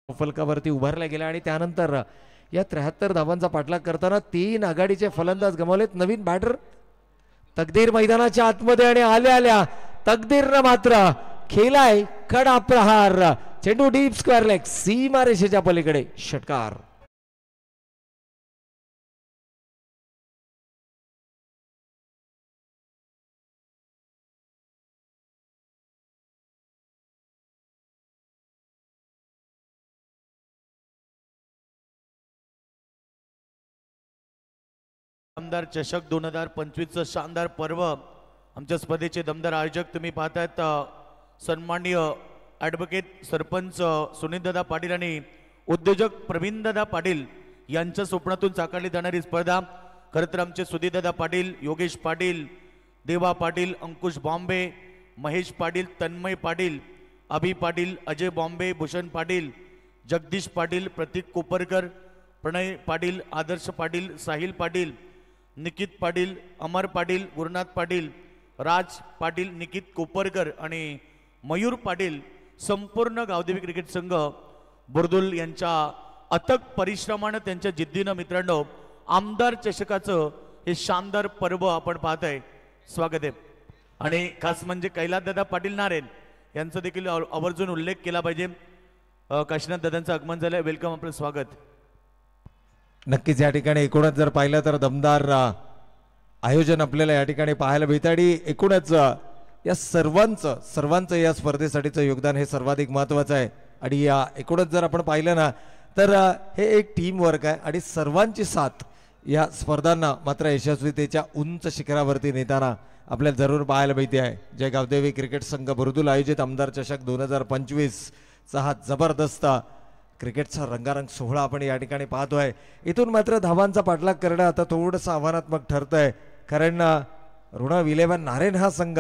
फलकावरती उभारला गेला आणि त्यानंतर या 73 धावांचा पाठलाग करताना 3 आघाडीचे फलंदाज गमावलेत. नवीन बॅटर तकदीर मैदानाच्या आतमध्ये आणि आल्या तकदीरनं मात्र खेळाय कडा प्रहार. चेंडू डीप स्क्वेअर लेग सीमारेषेच्या पलीकडे षटकार. आमदार चषक 2025चं शानदार पर्व आमच्या स्पर्धेचे दमदार आयोजक तुम्ही पाहतायत सन्माननीय ॲडव्होकेट सरपंच सुनीलदादा पाटील आणि उद्योजक प्रवीणदादा पाटील यांच्या स्वप्नातून साकारली जाणारी स्पर्धा खरं तर आमचे सुधीरदादा पाटील, योगेश पाटील, देवा पाटील, अंकुश बॉम्बे, महेश पाटील, तन्मय पाटील, अभि पाटील, अजय बॉम्बे, भूषण पाटील, जगदीश पाटील, प्रतीक कोपरकर, प्रणय पाटील, आदर्श पाटील, साहिल पाटील, निकित पाटील, अमर पाटील, गुरुनाथ पाटील, राज पाटील, निकित कोपरकर आणि मयूर पाटील संपूर्ण गावदेवी क्रिकेट संघ बुर्दुल यांच्या अथक परिश्रमानं त्यांच्या जिद्दीनं मित्रांनो आमदार चषकाचं हे शानदार पर्व आपण पाहताय. स्वागत आहे. आणि खास म्हणजे कैलासदादा पाटील नारेन यांचा देखील आवर्जून उल्लेख केला पाहिजे. काशीनाथ दादांचं आगमन झालंय. वेलकम, आपलं स्वागत. नक्कीच या ठिकाणी एकूणच जर पाहिलं तर दमदार आयोजन आपल्याला या ठिकाणी पाहायला मिळतं आणि एकूणच या सर्वांचं या स्पर्धेसाठीचं योगदान हे सर्वाधिक महत्त्वाचं आहे. आणि या एकूणच जर आपण पाहिलं ना तर हे एक टीम वर्क आहे आणि सर्वांची साथ या स्पर्धांना मात्र यशस्वीतेच्या उंच शिखरावरती नेताना आपल्याला जरूर पाहायला मिळते आहे. जय गावदेवी क्रिकेट संघ बुर्दुल आयोजित आमदार चषक 2025चा हा जबरदस्त क्रिकेटचा रंगारंग सोहळा आपण या ठिकाणी पाहतोय. इथून मात्र धावांचा पाठलाग करणं आता थोडंसं आव्हानात्मक ठरतंय, कारण ऋण विलेवन नारेन हा संघ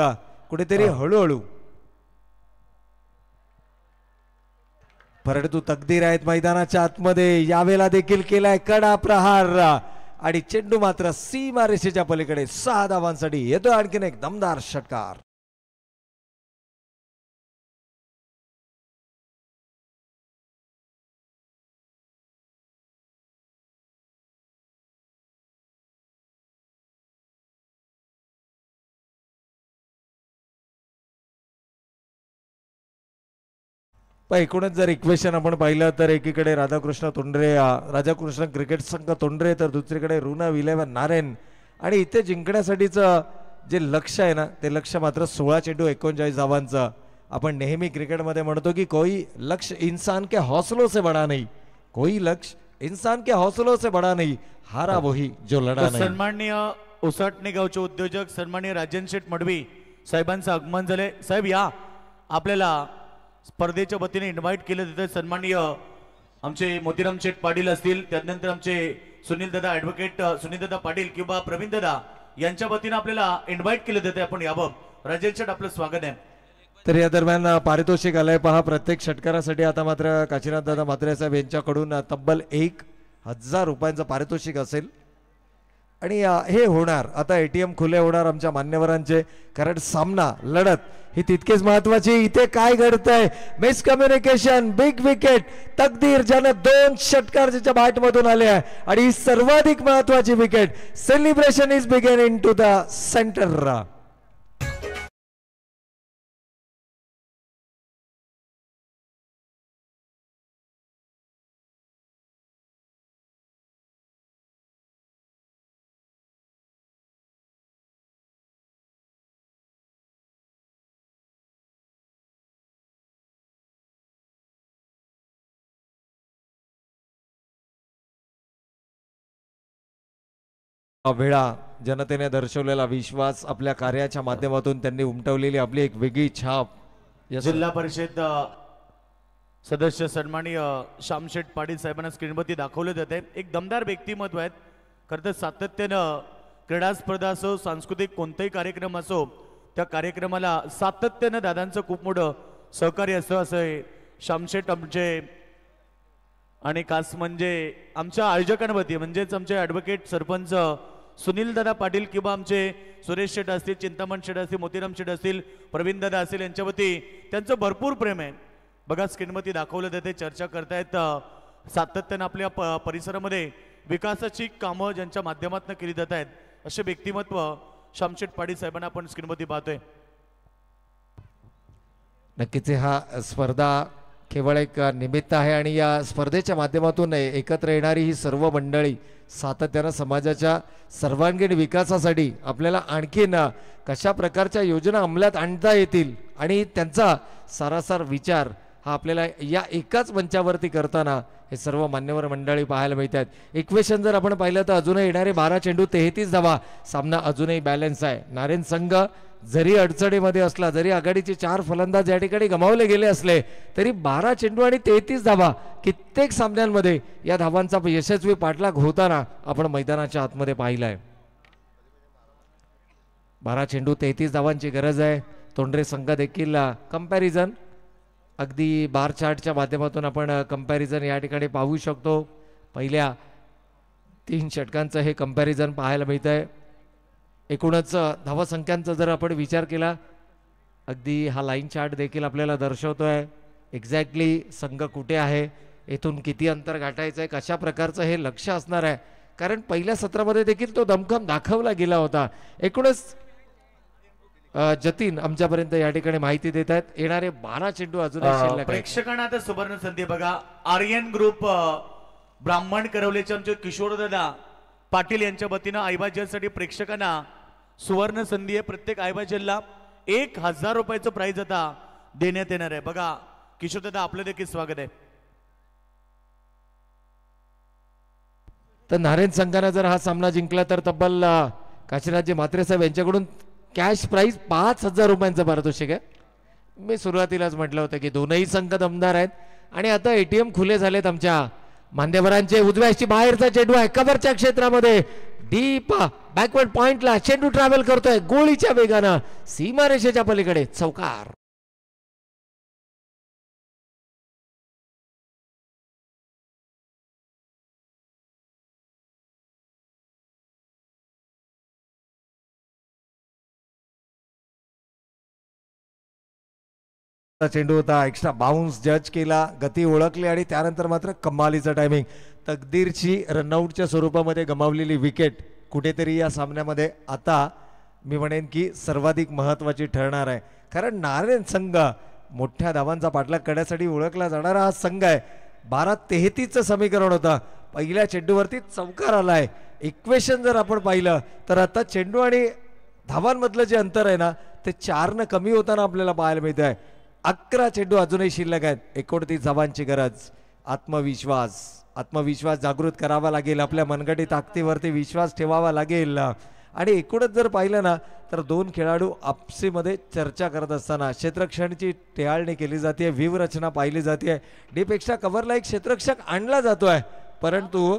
कुठेतरी हळूहळू परंतु तकदीर आहेत मैदानाच्या आतमध्ये. यावेळेला देखील केलाय कडा प्रहार आणि चेंडू मात्र सीमारेषेच्या पलीकडे 6 धावांसाठी येतो. आणखीन एक दमदार षटकार. पण एकूणच जर इक्वेशन आपण पाहिलं तर एकीकडे राधाकृष्ण क्रिकेट संघ तोंडरे तर दुसरीकडे ऋण विलेवन नारेन. आणि इथे जिंकण्यासाठीचं जे लक्ष आहे ना ते लक्ष मात्र 16 चेंडू 39 धावांचं. आपण नेहमी क्रिकेटमध्ये म्हणतो की कोई लक्ष्य इंसान के हौसलों से बड़ा नहीं, कोई लक्ष्य इंसान के हौसलों से बड़ा नहीं, हारा वही जो लढा नाही. सन्माननीय उसाटणे गावचे उद्योजक सन्माननीय राजन शेठ मडवी साहेबांचं आगमन झाले. साहेब या, आपल्याला स्पर्धेच्या वतीने इन्व्हाइट केलं जातं. सन्माननीय आमचे मोतीराम शेठ पाटील असतील, त्यानंतर आमचे सुनीलदादा ॲडव्होकेट सुनीलदादा पाटील किंवा प्रवीणदादा यांच्या वतीने आपल्याला इन्व्हाइट केलं जाते. आपण यावं. राजेश शेठ, आपलं स्वागत आहे. तर या दरम्यान पारितोषिक आलंय पहा प्रत्येक षटकारासाठी. आता मात्र काशीनाथ दादा म्हात्रे साहेब यांच्याकडून तब्बल 1000 रुपयांचं पारितोषिक असेल. आणि हे होणार आता ATM खुले होणार आमच्या मान्यवरांचे, कारण सामना लढत ही तितकेच महत्वाची. इथे काय घडतंय? मिसकम्युनिकेशन, बिग विकेट, तकदीर ज्यानं 2 षटकार ज्याच्या बॅट मधून आले आहे आणि ही सर्वाधिक महत्वाची wicket. Celebration is begin in to the centre. वेळा जनतेने दर्शवलेला विश्वास, आपल्या कार्याच्या माध्यमातून त्यांनी उमटवलेली आपली एक वेगळी छाप. जिल्हा परिषद सदस्य सन्माननीय श्यामशेठ पाटील साहेबांना स्क्रीनवरती दाखवले जाते. एक दमदार व्यक्तिमत्व आहेत. खरं तर सातत्यानं क्रीडा स्पर्धा असो, सांस्कृतिक कोणताही कार्यक्रम असो, त्या कार्यक्रमाला सातत्यानं दादांचं खूप मोठं सहकार्य असतं. असं श्यामशेठ आमचे आणि खास म्हणजे आमच्या आयोजकांवरती म्हणजेच आमचे ॲडव्होकेट सरपंच सुनीलदादा पाटील किंवा आमचे सुरेश शेठ असतील, चिंतामण शेठ असतील, मोतीराम शेठ असतील, प्रवीणदादा असतील, यांच्यावरती त्यांचं भरपूर प्रेम आहे. बघा स्क्रीनवरती दाखवलं जाते. चर्चा करतायत सातत्यानं आपल्या परिसरामध्ये विकासाची कामं ज्यांच्या माध्यमातून केली जात आहेत असे व्यक्तिमत्व श्यामशेठ पाटील साहेबांना आपण स्क्रीनवरती पाहतोय. नक्कीच हा स्पर्धा केवळ एक निमित्त आहे आणि या स्पर्धेच्या माध्यमातून एकत्र येणारी ही सर्व मंडळी सातत्यानं समाजाच्या सर्वांगीण विकासासाठी आपल्याला आणखीन कशा प्रकारच्या योजना अंमलात आणता येतील आणि त्यांचा सारासार विचार हा आपल्याला या एकाच मंचावरती करताना हे सर्व मान्यवर मंडळी पाहायला मिळतात. इक्वेशन जर आपण पाहिलं तर अजूनही येणारे 12 चेंडू 33 धावा. सामना अजूनही बॅलन्स आहे. नारायण संघ जरी अडचणीमध्ये असला, जरी आघाडीचे 4 फलंदाज या ठिकाणी गमावले गेले असले तरी 12 चेंडू आणि 33 धावा कित्येक सामन्यांमध्ये या धावांचा यशस्वी पाठलाग होताना आपण मैदानाच्या आतमध्ये पाहिलाय. 12 चेंडू 33 धावांची गरज आहे. तोंडरे संघ देखील कंपॅरिझन अगदी बार चार्टच्या माध्यमातून आपण कंपॅरिझन या ठिकाणी पाहू शकतो. पहिल्या 3 षटकांचं हे कंपॅरिझन पाहायला मिळत आहे. एकूणच धावसंख्यांचा जर आपण विचार केला, अगदी हा लाईन चार्ट देखील आपल्याला दर्शवतोय एक्झॅक्टली संघ कुठे आहे, येथून किती अंतर गाठायचं आहे, कशा प्रकारचं हे लक्ष असणार आहे. कारण पहिल्या सत्रामध्ये देखील तो दमखम दाखवला गेला होता. एकूणच जतीन आमच्यापर्यंत या ठिकाणी माहिती देत आहेत. येणारे 12 चेंडू अजून शिल्लक आहेत. प्रेक्षकांना आता सुवर्ण संधी बघा. आर्यन ग्रुप ब्राह्मण करवलेचे आमचे किशोरदादा पाटील यांच्या वतीनं आयबाजेलसाठी प्रेक्षकांना सुवर्ण संधी आहे. प्रत्येक आयबाजेलला 1000 रुपयाचं प्राइज आता देण्यात येणार आहे. बघा किशोरदादा, आपलं देखील स्वागत आहे. तर नारायण संघाने जर हा सामना जिंकला तर तब्बल काशीराजे म्हात्रे साहेब यांच्याकडून कॅश प्राइज 5000 रुपयांचं पारितोषिक आहे. मी सुरुवातीलाच म्हटलं होतं की दोनही संघ दमदार आहेत आणि आता एटीएम खुले झालेत आमच्या मान्यवरांचे. उजव्याशी बाहेरचा चेंडू आहे कव्हरच्या क्षेत्रामध्ये, डीप बॅकवर्ड पॉइंटला चेंडू ट्रॅव्हल करतोय गोळीच्या वेगानं सीमारेषेच्या पलीकडे, चौकार. चेंडू होता, एक्स्ट्रा बाउन्स जज केला, गती ओळखली आणि त्यानंतर मात्र कमालीचं टायमिंग. तकदीरची रनआउटच्या स्वरूपामध्ये गमावलेली विकेट कुठेतरी या सामन्यामध्ये आता मी म्हणेन की सर्वाधिक महत्वाची ठरणार आहे. कारण नारायण संघ मोठ्या धावांचा पाठलाग करण्यासाठी ओळखला जाणारा हा संघ आहे. 12-33चं समीकरण होतं. पहिल्या चेंडूवरती चौकार आलाय. इक्वेशन जर आपण पाहिलं तर आता चेंडू आणि धावांमधलं जे अंतर आहे ना ते 4 कमी होताना आपल्याला पाहायला मिळत आहे. 11 चेंडू अजूनही शिल्लक आहेत. 29 धावांची गरज. आत्मविश्वास जागृत करावा लागेल. आपल्या मनगटी ताकदीवरती विश्वास ठेवावा लागेल. आणि एकूणच जर पाहिलं ना तर 2 खेळाडू आपसीमध्ये चर्चा करत असताना क्षेत्ररक्षणाची टेहाळणी केली जाते, व्यूहरचना पाहिली जाते. डीपेक्षा कव्हरला एक क्षेत्ररक्षक आणला जातोय, परंतु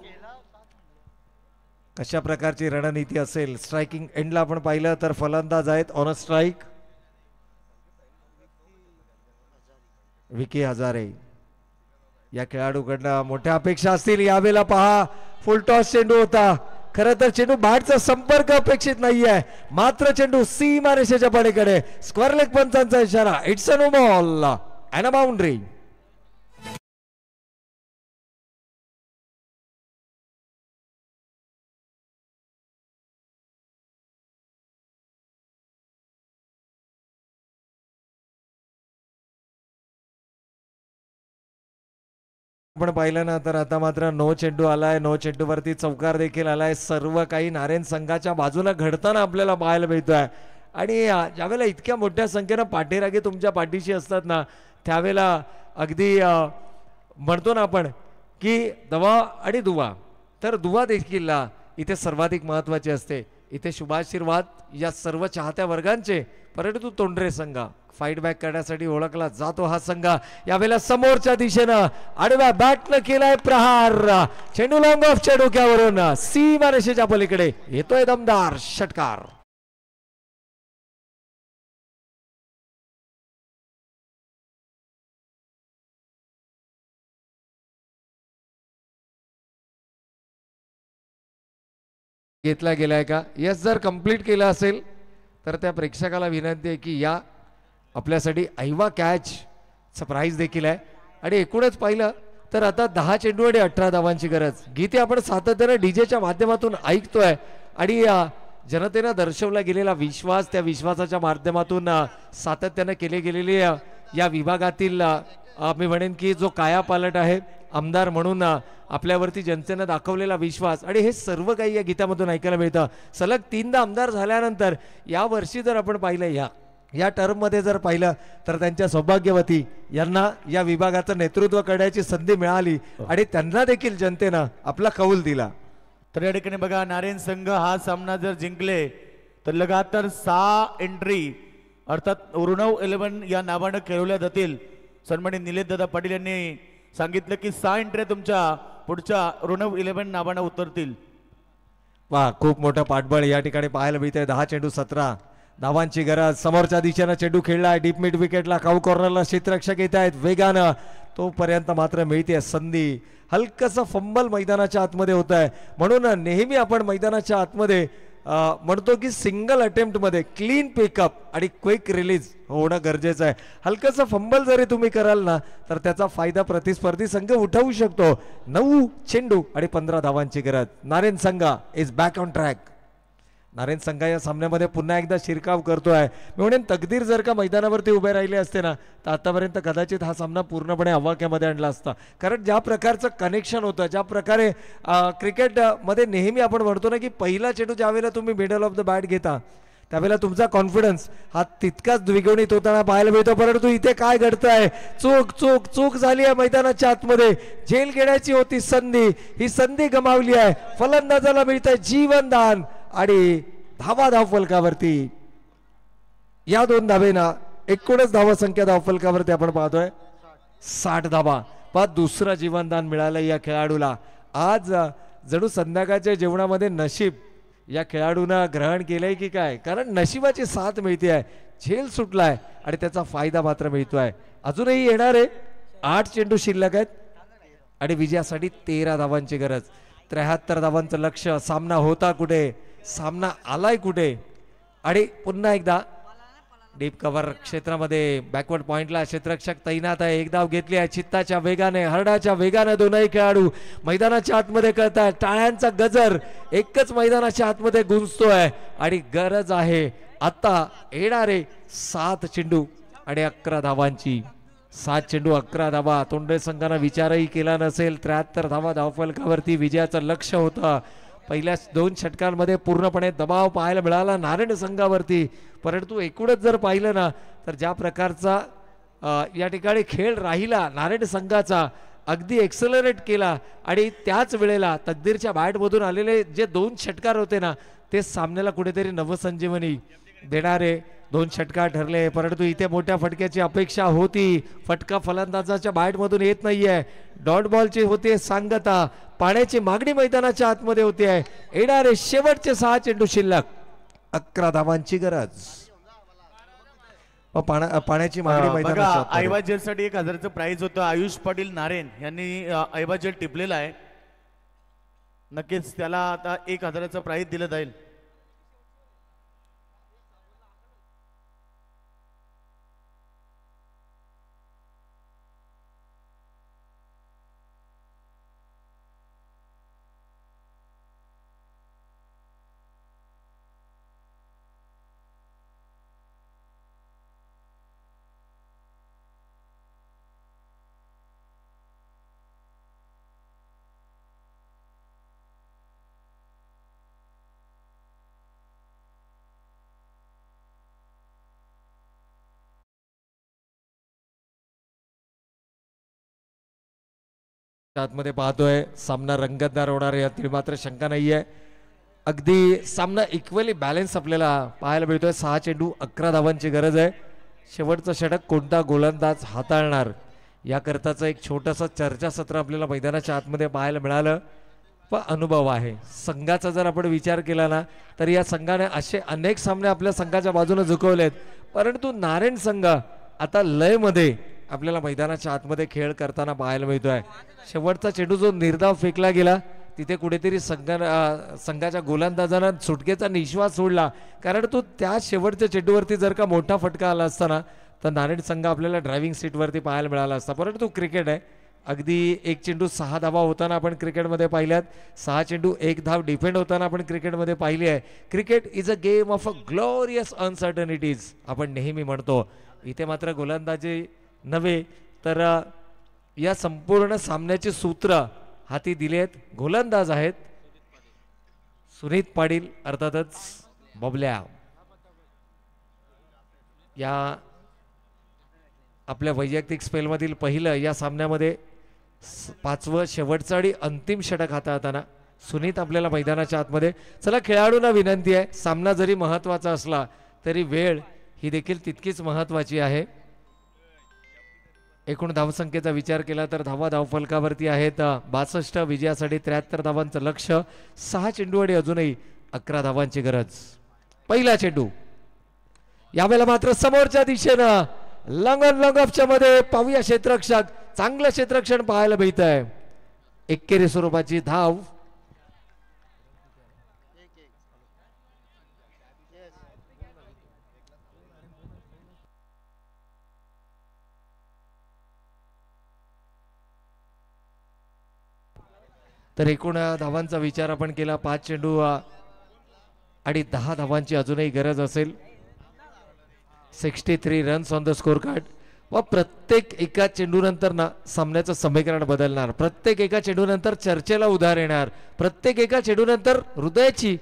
कशा प्रकारची रणनीती असेल. स्ट्रायकिंग एंडला आपण पाहिलं तर फलंदाज आहेत on a strike Vicky Hazare. या खेळाडूकडनं मोठ्या अपेक्षा असतील. यावेळेला पहा फुल टॉस चेंडू होता. खरं तर चेंडू बॅटचा संपर्क अपेक्षित नाहीये, मात्र चेंडू सीमारेषेच्या पलीकडे. स्क्वेअर लेग पंचांचा इशारा. It's a no ball and a boundary. आपण पाहिलं ना तर आता मात्र नो चेंडू आलाय. नो चेंडू वरती चौकार देखील आलाय. सर्व काही नारायण संघाच्या बाजूला घडताना आपल्याला पाहायला मिळतोय. आणि ज्यावेळेला इतक्या मोठ्या संख्येनं पाठीरागे तुमच्या पाठीशी असतात ना त्यावेळेला अगदी म्हणतो ना आपण की दवा आणि दुवा, तर दुवा देखील इथे सर्वाधिक महत्वाची असते. इथे शुभाशीर्वाद या सर्व चाहत्या वर्गांचे, परंतु तोंडरे संघ फाईट बॅक करण्यासाठी ओळखला जातो हा संघ. यावेळेला समोरच्या दिशेनं आडव्या बॅटनं केलाय प्रहार. चेंडू लॉंग ऑफच्या डोक्यावरून सीमारेषेच्या पलीकडे येतोय दमदार षटकार. घेतला गेलाय का? यस, जर कंप्लीट केलं असेल तर त्या प्रेक्षकाला विनंती आहे की या आपल्यासाठी ऐवा कॅच प्राइज देखील आहे. आणि एकूणच पाहिलं तर आता 10 चेंडू आणि 18 धावांची गरज. गीते आपण सातत्याने डीजेच्या माध्यमातून ऐकतोय आणि जनतेनं दर्शवला गेलेला विश्वास, त्या विश्वासाच्या माध्यमातून सातत्याने केले गेलेले या विभागातील मी म्हणेन की जो कायापालट आहे आमदार म्हणून आपल्यावरती जनतेनं दाखवलेला विश्वास, आणि हे सर्व काही या गीतामधून ऐकायला मिळतं. सलग 3दा आमदार झाल्यानंतर या वर्षी जर आपण पाहिलं या या टर्ममध्ये जर पाहिलं तर त्यांच्या सौभाग्यवती यांना या विभागाचं नेतृत्व करण्याची संधी मिळाली आणि त्यांना देखील जनतेनं आपला कौल दिला. तर या ठिकाणी बघा नारायण संघ हा सामना जर जिंकले तर लगातार 6 एंट्री अर्थात ऋणव 11 या नावानं खेळवल्या जातील. सन्मानित निलेश दादा पाटील यांनी सांगितलं की 6 एंट्री तुमच्या पुढच्या ऋणव 11 नावानं उतरतील. वा, खूप मोठं पाठबळ या ठिकाणी पाहायला मिळतंय. 10 चेंडू 17 धावांची गरज. समोरच्या दिशेनं चेंडू खेळलाय डीप मिड विकेटला. काऊ कॉर्नरला क्षेत्ररक्षक येत आहेत वेगानं. तोपर्यंत मात्र मिळते संधी. हलकसं फंबल मैदानाच्या आतमध्ये होत आहे. म्हणून नेहमी आपण मैदानाच्या आतमध्ये म्हणतो की सिंगल अटेम्प्ट मध्ये क्लीन पिकअप आणि क्विक रिलीज होणं गरजेचं आहे. हलकसं फंबल जरी तुम्ही कराल ना तर त्याचा फायदा प्रतिस्पर्धी संघ उठवू शकतो. 9 चेंडू आणि 15 धावांची गरज. नारायण संघ is back on track. Narayan संघ या सामन्यामध्ये पुन्हा एकदा शिरकाव करतोय. मी म्हणेन तकदीर जर का मैदानावरती उभे राहिले असते ना तर आतापर्यंत कदाचित हा सामना पूर्णपणे आवाक्यामध्ये आणला असता. कारण ज्या प्रकारचं कनेक्शन होतं, ज्या प्रकारे क्रिकेटमध्ये नेहमी आपण म्हणतो ना की पहिला चेंडू ज्यावेळेला तुम्ही मिडल ऑफ द बॅट घेता त्यावेळेला तुमचा कॉन्फिडन्स हा तितकाच द्विगुणित होताना पाहायला मिळतो. परंतु इथे काय घडतंय, चूक चूक चूक झाली आहे मैदानाच्या आतमध्ये. झेल घेण्याची होती संधी, ही संधी गमावली आहे. फलंदाजाला मिळतंय जीवनदान आणि धावा धावफलकावरती. या 2 धावेना एकूणच धावा संख्या धावफलकावरती आपण पाहतोय 60 धावा. पण दुसरं जीवनदान मिळालं या खेळाडूला. आज जणू संध्याकाळच्या जेवणामध्ये नशीब या खेळाडूंना ग्रहण केलंय की काय, कारण नशिबाची साथ मिळते आहे. झेल सुटलाय आणि त्याचा फायदा मात्र मिळतोय. अजूनही येणार आहे. 8 चेंडू शिल्लक आहेत आणि विजयासाठी 13 धावांची गरज. 73 धावांचं लक्ष. सामना होता कुठे, सामना आलाय कुठे. आणि पुन्हा एकदा डीप कव्हर क्षेत्रामध्ये बॅकवर्ड पॉइंटला क्षेत्ररक्षक तैनात आहे. एक धाव घेतली आहे चित्ताच्या वेगाने, हरडाच्या वेगाने. दोनही खेळाडू मैदानाच्या आतमध्ये कळतायत. टाळ्यांचा गजर एकच मैदानाच्या आतमध्ये गुंजतोय आणि गरज आहे आता येणारे 7 चेंडू आणि 11 धावांची. 7 चेंडू 11 धावा. तोंडे संघानं विचारही केला नसेल. 73 धावा धावफलकावरती विजयाचं लक्ष होतं. पहिल्या 2 षटकांमध्ये पूर्णपणे दबाव पाहायला मिळाला नारायण संघावरती. परंतु एकूणच जर पाहिलं ना तर ज्या प्रकारचा या ठिकाणी खेळ राहिला नारायण संघाचा, अगदी एक्सलरेट केला आणि त्याच वेळेला तकदीरच्या बॅटमधून आलेले जे 2 षटकार होते ना ते सामन्याला कुठेतरी नवसंजीवनी देणारे 2 षटकार ठरले. परंतु इथे मोठ्या फटक्याची अपेक्षा होती. फटका फलंदाजाच्या बॅटमधून येत नाहीये. डॉट बॉलची होते सांगता. पाण्याची मागणी मैदानाच्या आतमध्ये होती आहे. येणारे शेवटचे 6 चेंडू शिल्लक. 11 धावांची गरज. पाण्याची मागणी मैदानाच्या ऐवाज जेलसाठी 1000चं प्राइज होतं. आयुष पाटील नारायण यांनी ऐवाज जेल टिपलेला आहे. नक्कीच त्याला आता 1000चं प्राइज दिलं जाईल. आतमध्ये पाहतोय सामना रंगतदार होणार यातील मात्र शंका नाहीये. अगदी सामना इक्वली बॅलन्स आपल्याला पाहायला मिळतोय. 6 चेंडू 11 धावांची गरज आहे. शेवटचं षटक कोणता गोलंदाज हाताळणार याकरताचं एक छोटंसं चर्चासत्र आपल्याला मैदानाच्या आतमध्ये पाहायला मिळालं. पण अनुभव आहे संघाचा जर आपण विचार केला ना तर या संघाने असे अनेक सामने आपल्या संघाच्या बाजूने झुकवलेत. परंतु नारायण संघ आता लयमध्ये आपल्याला मैदानाच्या आतमध्ये खेळ करताना पाहायला मिळतोय. शेवटचा चेंडू जो निर्धाव फेकला गेला तिथे कुठेतरी संघाच्या गोलंदाजानं सुटकेचा निश्वास सोडला. कारण तो त्या शेवटच्या चेंडूवरती जर का मोठा फटका आला असताना तर नारायण संघ आपल्याला ड्रायव्हिंग सीटवरती पाहायला मिळाला असता. परंतु क्रिकेट आहे. अगदी 1 चेंडू 6 धावा होताना आपण क्रिकेटमध्ये पाहिल्यात. 6 चेंडू 1 धाव डिफेंड होताना आपण क्रिकेटमध्ये पाहिली आहे. Cricket is a game of a glorious uncertainties आपण नेहमी म्हणतो. इथे मात्र गोलंदाजी नव्हे तर या संपूर्ण सामन्याची सूत्र हाती दिली आहेत. गोलंदाज आहेत सुनीत पाटील अर्थातच बबल्या. या आपल्या वैयक्तिक स्पेलमधील पहिलं या सामन्यामध्ये पाचवं शेवटचं आणि अंतिम षटक हाताळताना सुनीत आपल्याला मैदानाच्या आतमध्ये. चला खेळाडूंना विनंती आहे, सामना जरी महत्त्वाचा असला तरी वेळ ही देखील तितकीच महत्त्वाची आहे. एकूण धावसंख्येचा विचार केला तर धावा धावफलकावरती आहेत 62, विजयासाठी 73 धावांचं लक्ष्य. 6 चेंडू आणि अजूनही 11 धावांची गरज. पहिला चेंडू यावेळेला मात्र समोरच्या दिशेनं लंग ऑफच्या मध्ये पाहूया क्षेत्ररक्षक, चांगलं क्षेत्ररक्षण पाहायला मिळत आहे. एकेरी स्वरूपाची धाव. तर एकूण धावांचा विचार आपण केला 5 चेंडू आणि 10 धावांची अजूनही गरज असेल. 63 runs on the score card. व प्रत्येक एका चेंडूनंतर ना सामन्याचं समीकरण बदलणार, प्रत्येक एका चेंडूनंतर चर्चेला उधार येणार, प्रत्येक एका चेंडूनंतर हृदयाची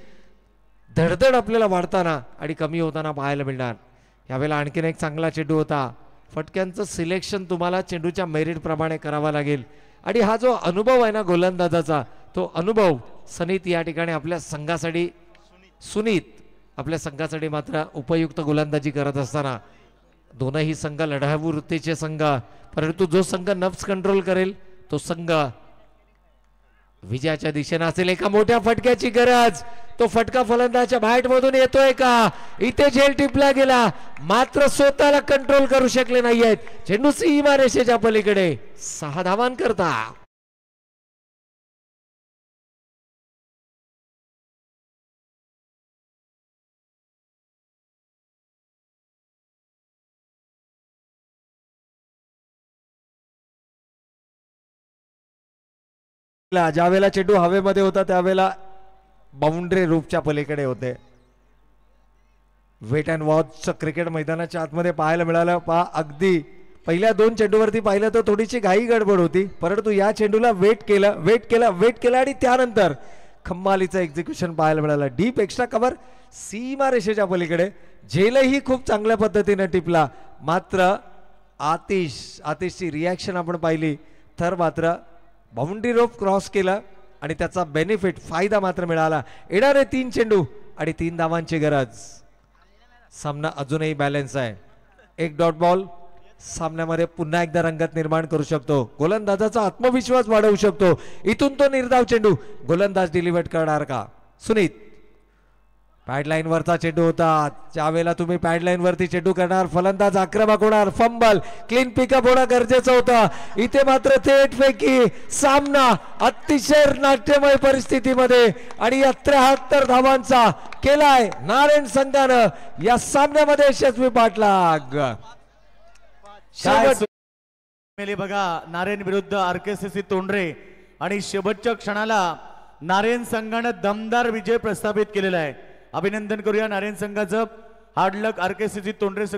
धडधड आपल्याला वाढताना आणि कमी होताना पाहायला मिळणार. यावेळेला आणखीन एक चांगला चेंडू होता. फटक्यांचं सिलेक्शन तुम्हाला चेंडूच्या मेरिट प्रमाणे करावा लागेल आणि हा जो अनुभव आहे ना गोलंदाजाचा, तो अनुभव सनीत या ठिकाणी आपल्या संघासाठी, सुनीत आपल्या संघासाठी मात्र उपयुक्त गोलंदाजी करत असताना, दोनही संघ लढाऊ वृत्तीचे संघ, परंतु जो संघ नफ्स कंट्रोल करेल तो संघ विजयाच्या दिशेने असेल. एका मोठ्या फटक्याची गरज. तो फटका फलंदाच्या बॅट मधून येतोय का? इथे झेल टिपला गेला, मात्र स्वतःला कंट्रोल करू शकले नाहीयेत. चेंडू सीमा रेषेच्या पलीकडे. 6 धावांकरता ज्यावेळेला चेंडू हवेमध्ये होता त्यावेळेला बाउंड्री रूपच्या पलीकडे होते. वेट अँड वॉच क्रिकेट मैदानाच्या आतमध्ये पाहायला मिळालं. अगदी पहिल्या 2 चेंडूवरती पाहिलं तर थोडीशी घाई गडबड होती, परंतु या चेंडूला वेट केलं आणि त्यानंतर खम्मालीचं एक्झिक्युशन पाहायला मिळालं. डीप एक्स्ट्रा कव्हर सीमा रेषेच्या पलीकडे. झेलही खूप चांगल्या पद्धतीने टिपला, मात्र आतिशची रिॲक्शन आपण पाहिली तर मात्र बाउंड्री रोप क्रॉस केला आणि त्याचा बेनिफिट फायदा मात्र मिळाला. येणारे 3 चेंडू आणि 3 धावांची गरज. सामना अजूनही बॅलन्स आहे. एक डॉट बॉल सामन्यामध्ये पुन्हा एकदा रंगत निर्माण करू शकतो, गोलंदाजाचा आत्मविश्वास वाढवू शकतो. इथून तो निर्धाव चेंडू गोलंदाज डिलिव्हर करणार का? सुनीत पॅडलाईन वरचा चेंडू होता. ज्यावेळेला तुम्ही पॅडलाईन वरती चेंडू करणार फलंदाज आक्रमक होणार. फंबल, क्लीन पिकअप होणं गरजेचं होतं. इथे मात्र थेट फेकी. सामना अतिशय नाट्यमय परिस्थितीमध्ये आणि 73 धावांचा केलाय नारायण संघानं. या सामन्यामध्ये यशस्वी पाठलाग. बघा, नारायण विरुद्ध RKCC तोंडरे आणि शेवटच्या क्षणाला नारायण संघानं दमदार विजय प्रस्थापित केलेला आहे. अभिनंदन करूया नारायण संघाचं. हार्ड लक RKCC तोंडरे संघ.